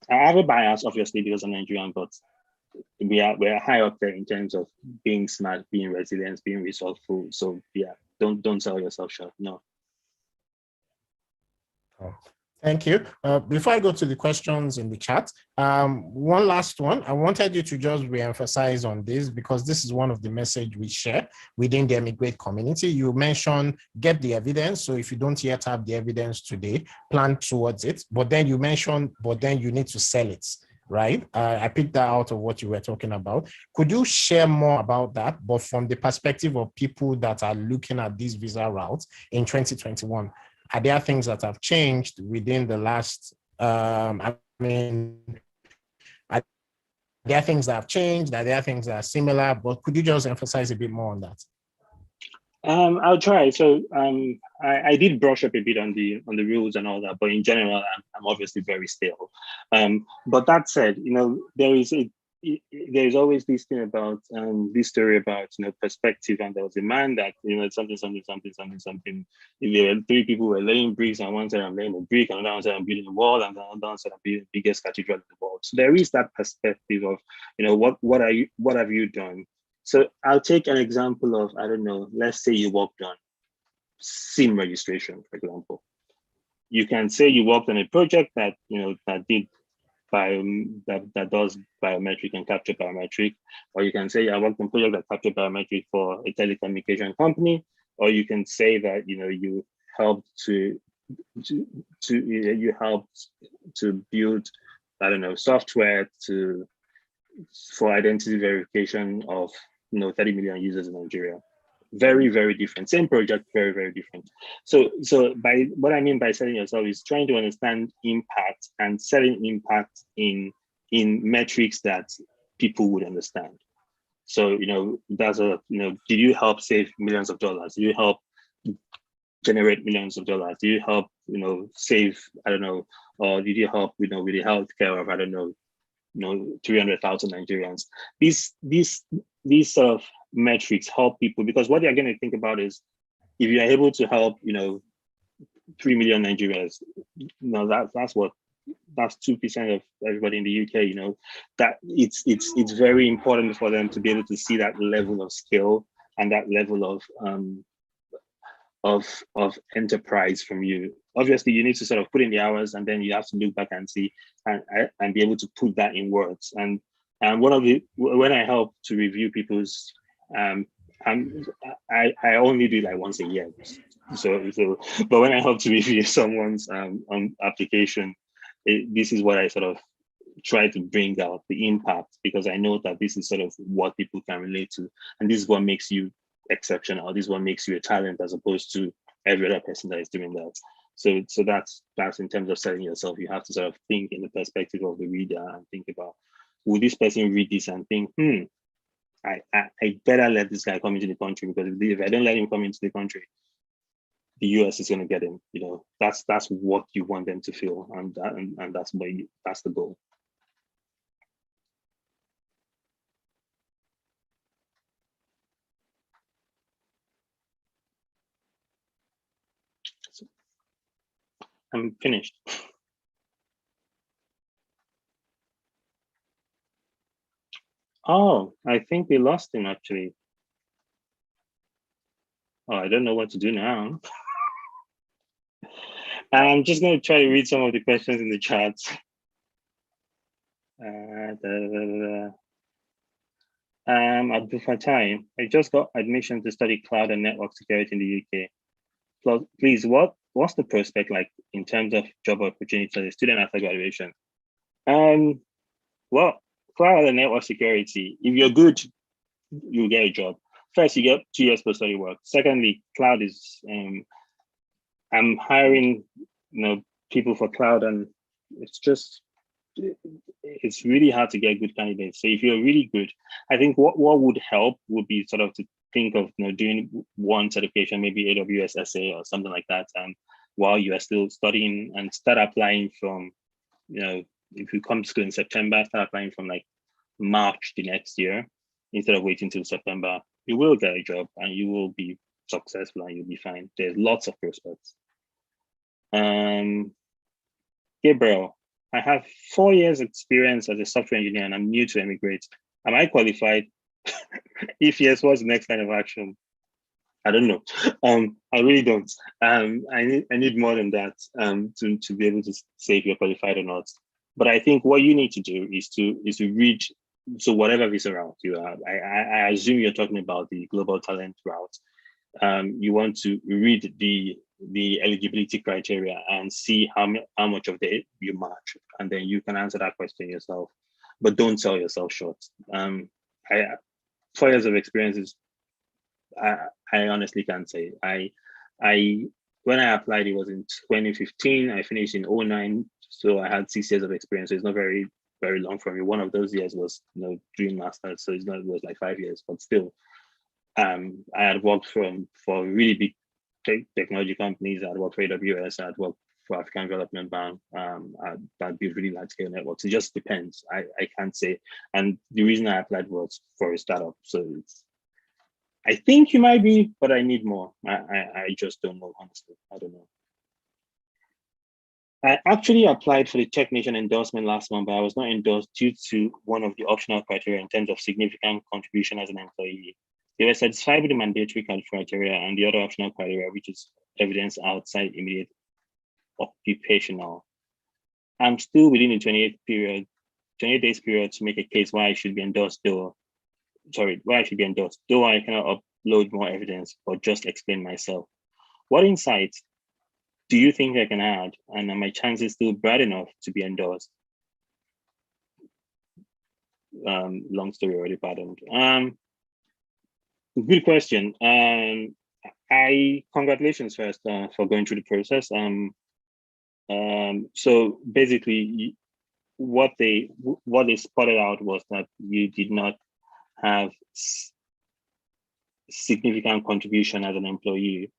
I have a bias, obviously, because I'm Nigerian, but we're high up there in terms of being smart, being resilient, being resourceful. So yeah, don't sell yourself short. No. Oh. Thank you. Before I go to the questions in the chat, one last one. I wanted you to just re-emphasize on this, because this is one of the message we share within the Emigrate community. You mentioned get the evidence. So if you don't yet have the evidence today, plan towards it. But then you mentioned, you need to sell it. right? I picked that out of what you were talking about. Could you share more about that, but from the perspective of people that are looking at these visa routes in 2021? Are there things that have changed within the last, I mean, are there things that have changed? Are there things that are similar? But could you just emphasize a bit more on that? I'll try. So I did brush up a bit on the rules and all that, but in general, I'm obviously very stale. But that said, there is always this thing about this story about perspective, and there was a man that something. If there were three people were laying bricks, and one said I'm laying a brick, and another one said I'm building a wall, and another one said I'm building the biggest cathedral in the world. So there is that perspective of what have you done? So I'll take an example of, I don't know, let's say you worked on SIM registration, for example. You can say you worked on a project that that does biometric and capture biometric, or you can say I worked on a project that captured biometric for a telecommunication company, or you can say that you helped to build, I don't know, software for identity verification of 30 million users in Nigeria. Very, very different. Same project, very, very different. So by what I mean by setting yourself is trying to understand impact and setting impact in metrics that people would understand. So did you help save millions of dollars? Did you help generate millions of dollars? Did you help save, I don't know, or did you help with the healthcare of, I don't know, 300,000 Nigerians? These sort of metrics help people, because what they're going to think about is, if you are able to help 3 million Nigerians, that's 2% of everybody in the UK. That it's very important for them to be able to see that level of skill and that level of enterprise from you. Obviously, you need to sort of put in the hours, and then you have to look back and see and be able to put that in words. And when I help to review people's, I only do like once a year. But when I help to review someone's application, this is what I sort of try to bring out, the impact, because I know that this is sort of what people can relate to, and this is what makes you exceptional. This is what makes you a talent, as opposed to every other person that is doing that. So that's in terms of selling yourself. You have to sort of think in the perspective of the reader and think about, will this person read this and think, I better let this guy come into the country, because if I don't let him come into the country, the US is going to get him. That's what you want them to feel, and that's the goal. I'm finished. Oh, I think we lost him actually. Oh, I don't know what to do now. I'm just going to try to read some of the questions in the chat. Abdul Fatai, I just got admission to study cloud and network security in the UK. Please, what's the prospect like in terms of job opportunities as a student after graduation? Well, cloud and network security, if you're good, you'll get a job. First, you get 2 years post-study work. Secondly, cloud is, I'm hiring, people for cloud, and it's really hard to get good candidates. So if you're really good, I think what would help would be sort of to think of doing one certification, maybe AWS SA or something like that, while you are still studying, and start applying from, if you come to school in September, start applying from like March the next year, instead of waiting till September. You will get a job and you will be successful and you'll be fine. There's lots of prospects. Gabriel, I have 4 years experience as a software engineer and I'm new to Emigrate. Am I qualified? If yes, what's the next line of action? I don't know. I really don't. I need more than that to be able to say if you're qualified or not. But I think what you need to do is to read. So whatever visa route you have, I assume you're talking about the global talent route. You want to read the the eligibility criteria and see how much of it you match, and then you can answer that question yourself. But don't sell yourself short. I 4 years of experience is, I honestly can't say. I when I applied, it was in 2015. I finished in 2009, so I had 6 years of experience. So it's not very long for me. One of those years was doing masters, so it was like 5 years, but still, I had worked for really big technology companies. I had worked for AWS. I had worked for African Development Bank. That built really large scale networks. It just depends. I can't say. And the reason I applied was for a startup. So I think you might be, but I need more. I just don't know, honestly. I don't know. I actually applied for the technician endorsement last month, but I was not endorsed due to one of the optional criteria in terms of significant contribution as an employee. They were satisfied with the mandatory criteria and the other optional criteria, which is evidence outside immediate occupational. I'm still within the 28 days period to make a case why I should be endorsed, though I cannot upload more evidence or just explain myself. What insights do you think I can add, and are my chances still bright enough to be endorsed? Long story already, pardoned. Good question. Congratulations first for going through the process. So basically, what they spotted out was that you did not have significant contribution as an employee.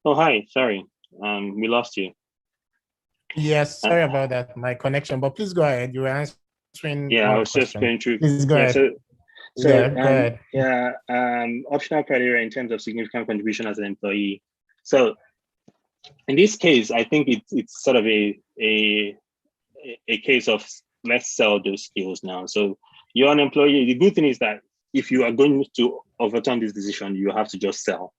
Oh, hi, sorry. We lost you. Yes, sorry about that, my connection, but please go ahead. You were answering. Yeah, I was just going through. Please go ahead. Go ahead. Optional criteria in terms of significant contribution as an employee. So in this case, I think it's sort of a case of let's sell those skills now. So you're an employee. The good thing is that if you are going to overturn this decision, you have to just sell.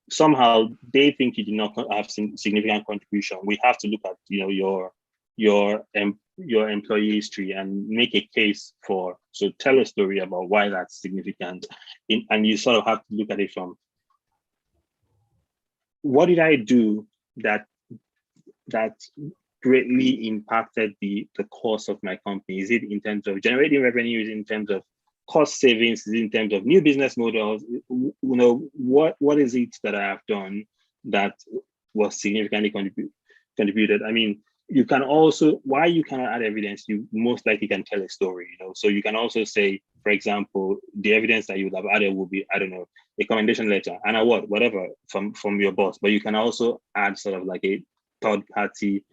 Somehow they think you did not have significant contribution. We have to look at your employee history and make a case so tell a story about why that's significant. And you sort of have to look at it from, what did I do that greatly impacted the course of my company? Is it in terms of generating revenue? Is it in terms of cost savings? Is it in terms of new business models? What is it that I have done that was significantly contributed? I mean, you can also, why you cannot add evidence, you most likely can tell a story, So you can also say, for example, the evidence that you would have added will be, I don't know, a commendation letter, an award, whatever, from your boss. But you can also add sort of like a third party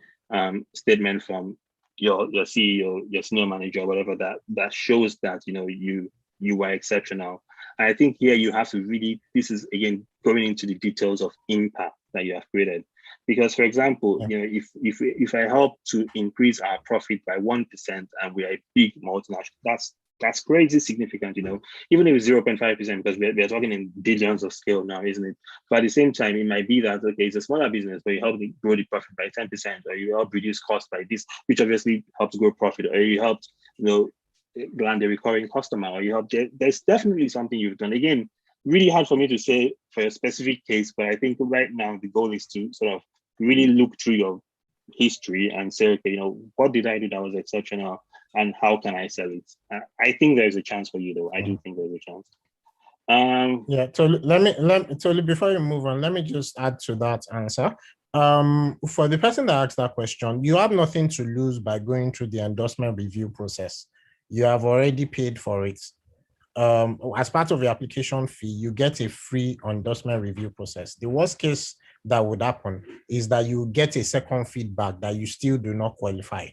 statement from your CEO, your senior manager, whatever, that shows that you were exceptional. And I think here you have to really, this is again going into the details of impact that you have created. Because, for example, if I help to increase our profit by 1% and we are a big multinational, that's crazy significant, even if it's 0.5%, because we're talking in billions of scale now, isn't it? But at the same time, it might be that, okay, it's a smaller business, but you help grow the profit by 10%, or you help reduce cost by this, which obviously helps grow profit, or you helped, land a recurring customer, or you help, there's definitely something you've done. Again, really hard for me to say for a specific case, but I think right now the goal is to sort of really look through your history and say, okay, what did I do that was exceptional, and how can I sell it? I think there's a chance for you, though. I do think there's a chance. Totally. Before you move on, let me just add to that answer. For the person that asked that question, you have nothing to lose by going through the endorsement review process. You have already paid for it. As part of your application fee, you get a free endorsement review process. The worst case that would happen is that you get a second feedback that you still do not qualify.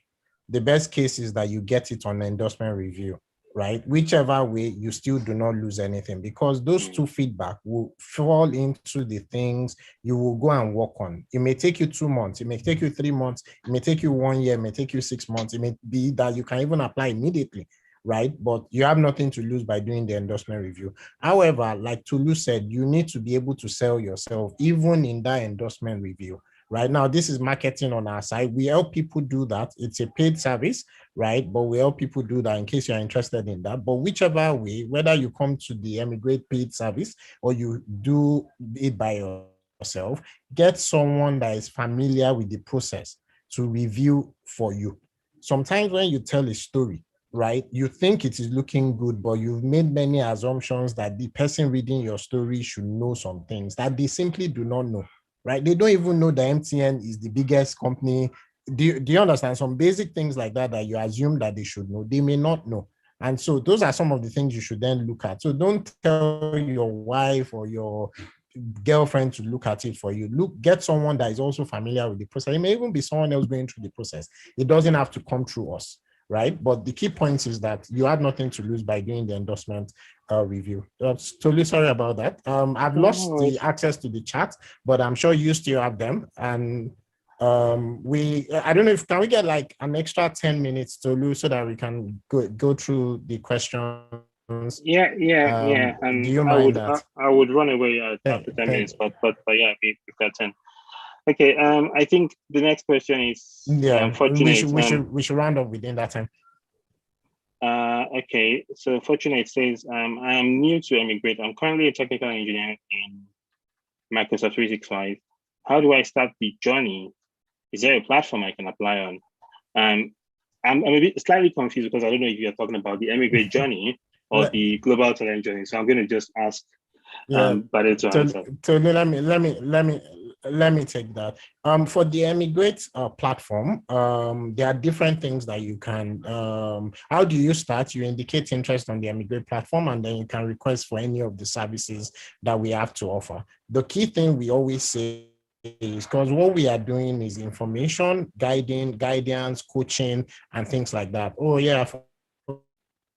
The best case is that you get it on endorsement review, right? Whichever way, you still do not lose anything, because those two feedback will fall into the things you will go and work on. It may take you 2 months, it may take you 3 months, it may take you 1 year, it may take you 6 months, it may be that you can even apply immediately, right? But you have nothing to lose by doing the endorsement review. However, like Tulu said, you need to be able to sell yourself even in that endorsement review. Right now, this is marketing on our side. We help people do that. It's a paid service, right? But we help people do that in case you're interested in that. But whichever way, whether you come to the Emigrate paid service or you do it by yourself, get someone that is familiar with the process to review for you. Sometimes when you tell a story, right, you think it is looking good, but you've made many assumptions that the person reading your story should know some things that they simply do not know, right? They don't even know that MTN is the biggest company. Do you understand? Some basic things like that that you assume that they should know, they may not know. And so those are some of the things you should then look at. So don't tell your wife or your girlfriend to look at it for you. Get someone that is also familiar with the process. It may even be someone else going through the process. It doesn't have to come through us, right? But the key point is that you had nothing to lose by doing the endorsement review. Totally sorry about that. I've lost the access to the chat, but I'm sure you still have them. And I don't know if can we get like an extra 10 minutes to lose so that we can go through the questions. Yeah. Do you mind that? I would run away after 10 minutes, but yeah, we've got 10. Okay. I think the next question is Fortunate. We should round up within that time. Okay. So Fortunate says, I am new to Emigrate. I'm currently a technical engineer in Microsoft 365. How do I start the journey? Is there a platform I can apply on? I'm a bit slightly confused because I don't know if you're talking about the Emigrate journey or the global talent journey. So I'm going to just ask Bade to answer. So let me take that. For the Emigrate platform, there are different things that you can. How do you start? You indicate interest on the Emigrate platform, and then you can request for any of the services that we have to offer. The key thing we always say is because what we are doing is information, guidance, coaching, and things like that. Oh yeah, I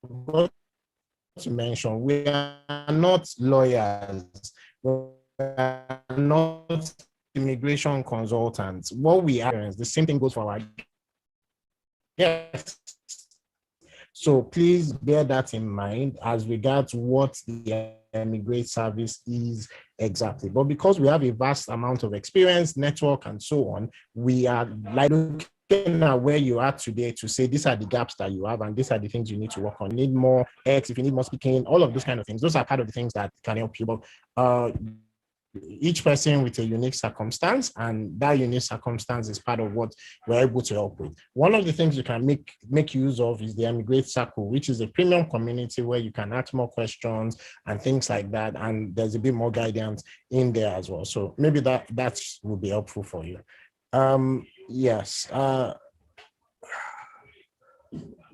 forgot to mention, we are not lawyers, we are not immigration consultants. What we are, the same thing goes for our guests. So please bear that in mind as regards what the Emigrate service is exactly. But because we have a vast amount of experience, network, and so on, we are like looking at where you are today to say these are the gaps that you have and these are the things you need to work on. You need more X, if you need more speaking, all of those kind of things. Those are part of the things that can help you. But each person with a unique circumstance, and that unique circumstance is part of what we're able to help with. One of the things you can make use of is the Emigrate Circle, which is a premium community where you can ask more questions and things like that, and there's a bit more guidance in there as well. So maybe that will be helpful for you. Yes.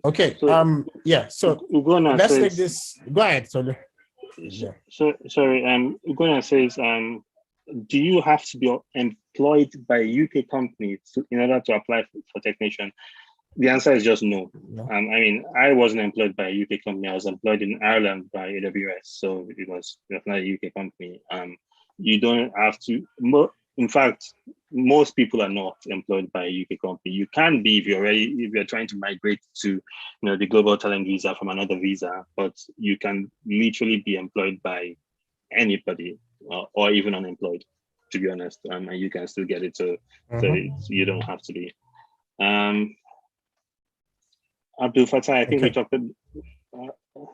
Okay. So Ugona let's says, take this. Go ahead, Tolu. Yeah. So sorry, Ugona says, do you have to be employed by a UK company in order to apply for technician? The answer is just no. I mean, I wasn't employed by a UK company. I was employed in Ireland by AWS, so it was not a UK company. You don't have to. In fact, most people are not employed by a UK company. You can be if you're trying to migrate to, the global talent visa from another visa, but you can literally be employed by anybody or even unemployed, to be honest, and you can still get it. So you don't have to be. Abdul Fattah, I think we talked.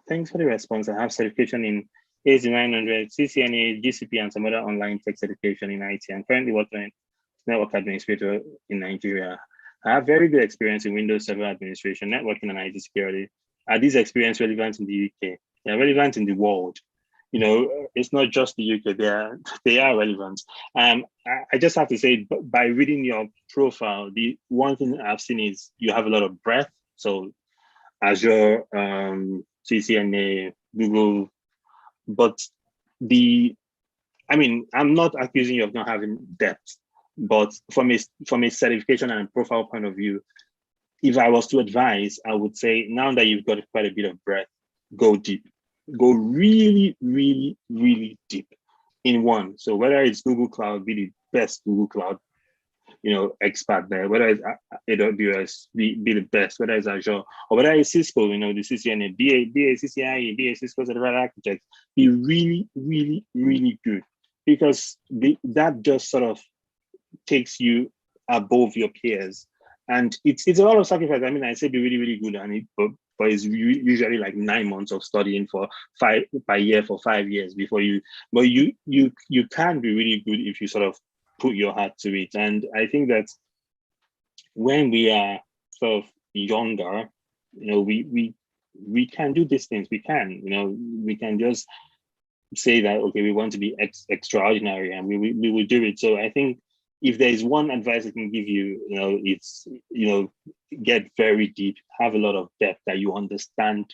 Thanks for the response. I have certification in AZ900, CCNA, GCP, and some other online tech certification in IT. I'm currently working network administrator in Nigeria. I have very good experience in Windows Server administration, networking, and IT security. Are these experiences relevant in the UK? They're relevant in the world. It's not just the UK. They are relevant. I just have to say, by reading your profile, the one thing I've seen is you have a lot of breadth. So Azure, CCNA, Google, but I'm not accusing you of not having depth, but from a certification and profile point of view, if I was to advise, I would say now that you've got quite a bit of breadth, go deep, go really, really, really deep in one. So whether it's Google Cloud, be the best Google Cloud, expert there, whether it's AWS, be the best, whether it's Azure, or whether it's Cisco, the CCNA, be a CCIE, be a Cisco certified architect, be really, really, really good, because that just sort of takes you above your peers and it's a lot of sacrifice. I mean, I say be really, really good, and but it's usually like 9 months of studying for five per year for 5 years before you. But you can be really good if you sort of put your heart to it. And I think that when we are sort of younger, we can do these things. We can, we can just say that, okay, we want to be extraordinary, and we will do it. So I think if there's one advice I can give you, it's, get very deep, have a lot of depth that you understand,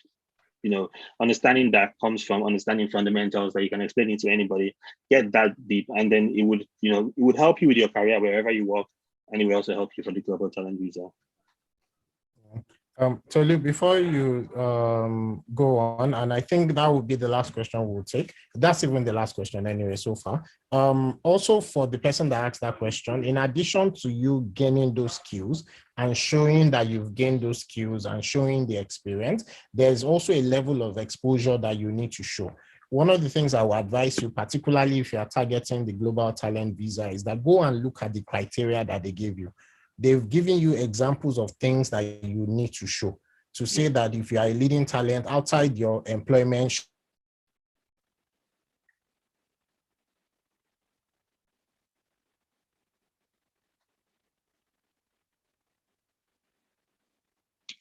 understanding that comes from understanding fundamentals that you can explain it to anybody, get that deep, and then it would help you with your career wherever you work, and it will also help you for the global talent visa. Tolu, before you go on, and I think that would be the last question we'll take. That's even the last question anyway so far. Also, for the person that asked that question, in addition to you gaining those skills and showing that you've gained those skills and showing the experience, there's also a level of exposure that you need to show. One of the things I would advise you, particularly if you are targeting the global talent visa, is that go and look at the criteria that they gave you. They've given you examples of things that you need to show to say that if you are a leading talent outside your employment.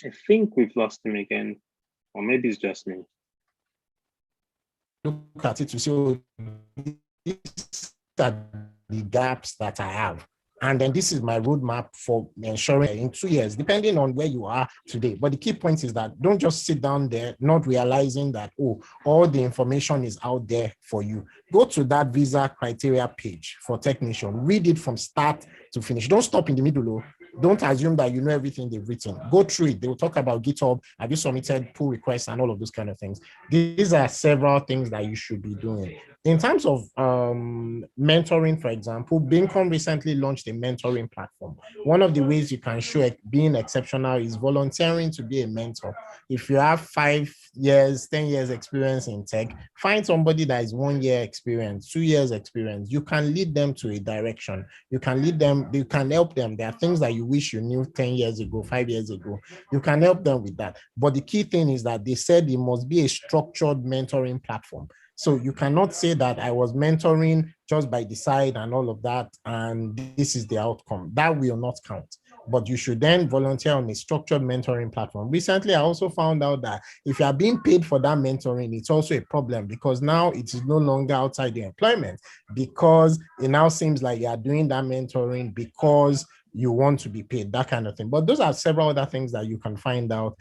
I think we've lost him again, or maybe it's just me. Look at it to say, oh, these are the gaps that I have. And then this is my roadmap for ensuring in 2 years, depending on where you are today. But the key point is that don't just sit down there, not realizing that, oh, all the information is out there for you. Go to that visa criteria page for technician, read it from start to finish. Don't stop in the middle. Don't assume that you know everything they've written. Go through it. They will talk about GitHub. Have you submitted pull requests and all of those kind of things? These are several things that you should be doing. In terms of mentoring, for example, Bincom recently launched a mentoring platform. One of the ways you can show being exceptional is volunteering to be a mentor. If you have 5 years, 10 years experience in tech, find somebody that is 1 year experience, 2 years experience. You can lead them to a direction. You can lead them, you can help them. There are things that you wish you knew 10 years ago, 5 years ago. You can help them with that. But the key thing is that they said it must be a structured mentoring platform. So you cannot say that I was mentoring just by the side and all of that, and this is the outcome. That will not count. But you should then volunteer on a structured mentoring platform. Recently, I also found out that if you are being paid for that mentoring, it's also a problem because now it is no longer outside the employment, because it now seems like you are doing that mentoring because you want to be paid, that kind of thing. But those are several other things that you can find out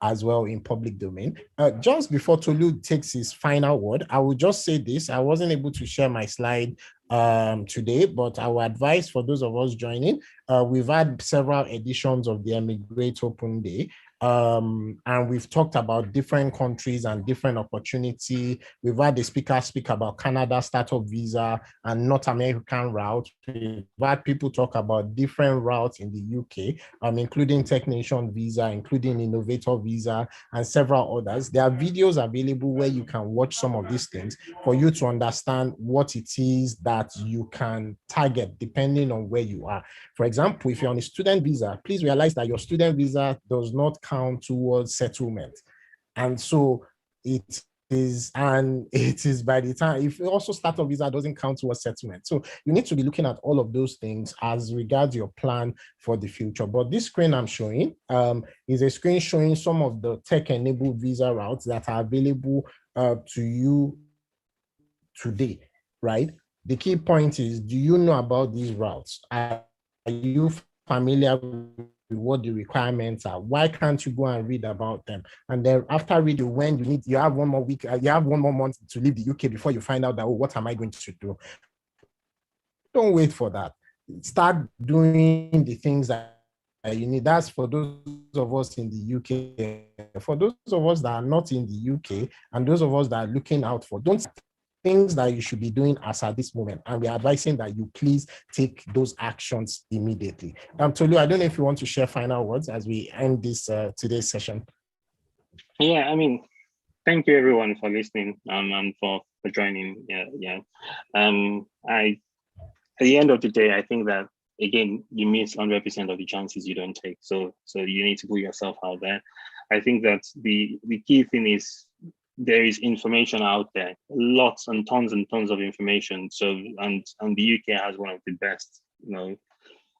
as well in public domain. Just before Tolu takes his final word, I will just say this. I wasn't able to share my slide today, but I will advise for those of us joining, we've had several editions of the Emigrate Open Day. And we've talked about different countries and different opportunity. We've had the speaker speak about Canada startup visa and North American route. We've had people talk about different routes in the UK, including technician visa, including innovator visa, and several others. There are videos available where you can watch some of these things for you to understand what it is that you can target depending on where you are. For example, if you're on a student visa, please realize that your student visa does not count towards settlement. And so it is by the time, if also startup visa doesn't count towards settlement. So you need to be looking at all of those things as regards your plan for the future. But this screen I'm showing is a screen showing some of the tech-enabled visa routes that are available to you today, right? The key point is, do you know about these routes? Are you familiar with what the requirements are? Why can't you go and read about them? And then after reading, when you have 1 more week, you have 1 more month to leave the UK before you find out that, oh, what am I going to do? Don't wait for that. Start doing the things that you need. That's for those of us in the UK. For those of us that are not in the UK and those of us that are looking out for, don't things that you should be doing as at this moment, and we're advising that you please take those actions immediately. Tolu, I don't know if you want to share final words as we end this today's session. Yeah, I mean, thank you everyone for listening and for joining. At the end of the day, I think that again, you miss 100% of the chances you don't take. So you need to put yourself out there. I think that the key thing is there is information out there, lots and tons of information. So and the UK has one of the best,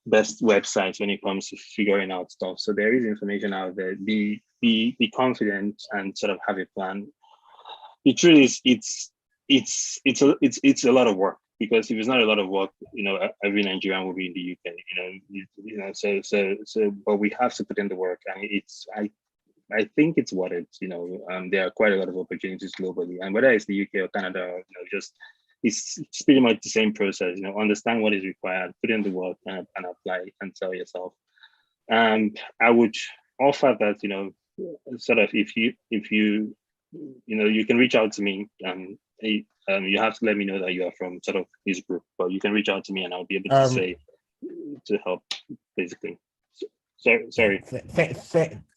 best websites when it comes to figuring out stuff. So there is information out there. Be confident and sort of have a plan. The truth is, it's a lot of work, because if it's not a lot of work, every Nigerian will be in the UK. But we have to put in the work, and I think it's what it's. There are quite a lot of opportunities globally, and whether it's the UK or Canada, just it's pretty much the same process. Understand what is required, put in the work, and apply and sell yourself. I would offer that, sort of if you you can reach out to me. You have to let me know that you are from sort of this group, but you can reach out to me and I'll be able to say to help, basically. Sorry.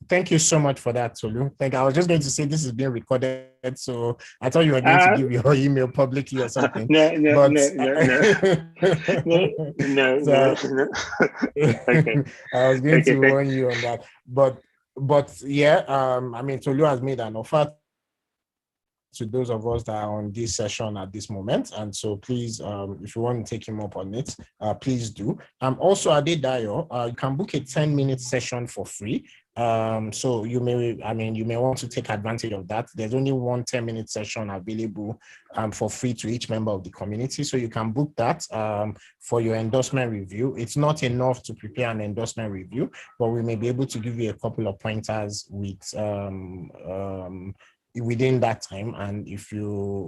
Thank you so much for that, Tolu. I was just going to say this is being recorded, so I thought you were going to give your email publicly or something. No. Okay. I was going to warn you on that, but yeah, I mean, Tolu has made an offer to those of us that are on this session at this moment. And so please, if you want to take him up on it, please do. Also, Adedayo, you can book a 10-minute session for free. So you may want to take advantage of that. There's only one 10-minute session available for free to each member of the community. So you can book that for your endorsement review. It's not enough to prepare an endorsement review, but we may be able to give you a couple of pointers with within that time, and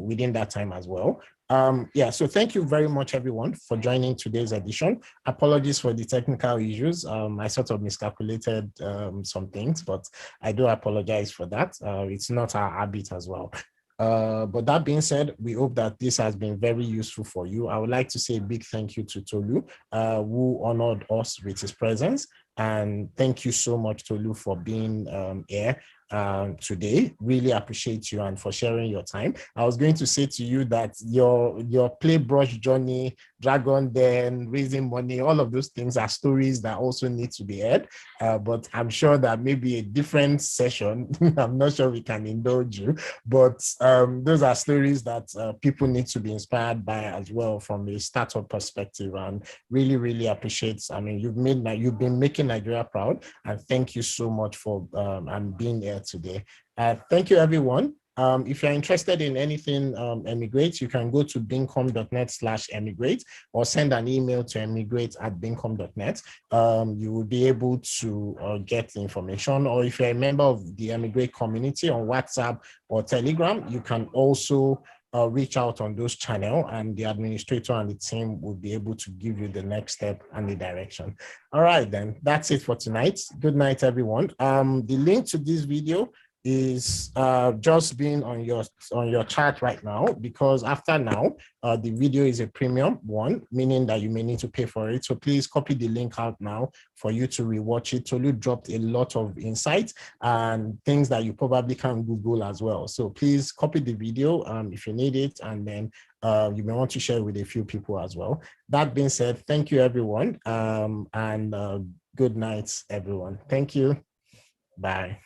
within that time as well. So thank you very much, everyone, for joining today's edition. Apologies for the technical issues. I sort of miscalculated some things, but I do apologize for that. It's not our habit as well. But that being said, we hope that this has been very useful for you. I would like to say a big thank you to Tolu, who honored us with his presence. And thank you so much, Tolu, for being here today. Really appreciate you and for sharing your time. I was going to say to you that your play brush journey, Dragon Den, raising money, all of those things are stories that also need to be heard. But I'm sure that maybe a different session, I'm not sure we can indulge you, but those are stories that people need to be inspired by as well from a startup perspective, and really, really appreciate. I mean, you've been making Nigeria proud, and thank you so much for being here today. Thank you, everyone. If you're interested in anything Emigrate, you can go to bincom.net/emigrate or send an email to emigrate@bincom.net. You will be able to get the information, or if you're a member of the Emigrate community on WhatsApp or Telegram, you can also reach out on those channels, and the administrator and the team will be able to give you the next step and the direction. All right, then that's it for tonight. Good night, everyone. The link to this video is just being on your chat right now, because after now, the video is a premium one, meaning that you may need to pay for it. So please copy the link out now for you to rewatch it. Tolu dropped a lot of insights and things that you probably can Google as well. So please copy the video if you need it, and then you may want to share with a few people as well. That being said, thank you, everyone, and good night, everyone. Thank you. Bye.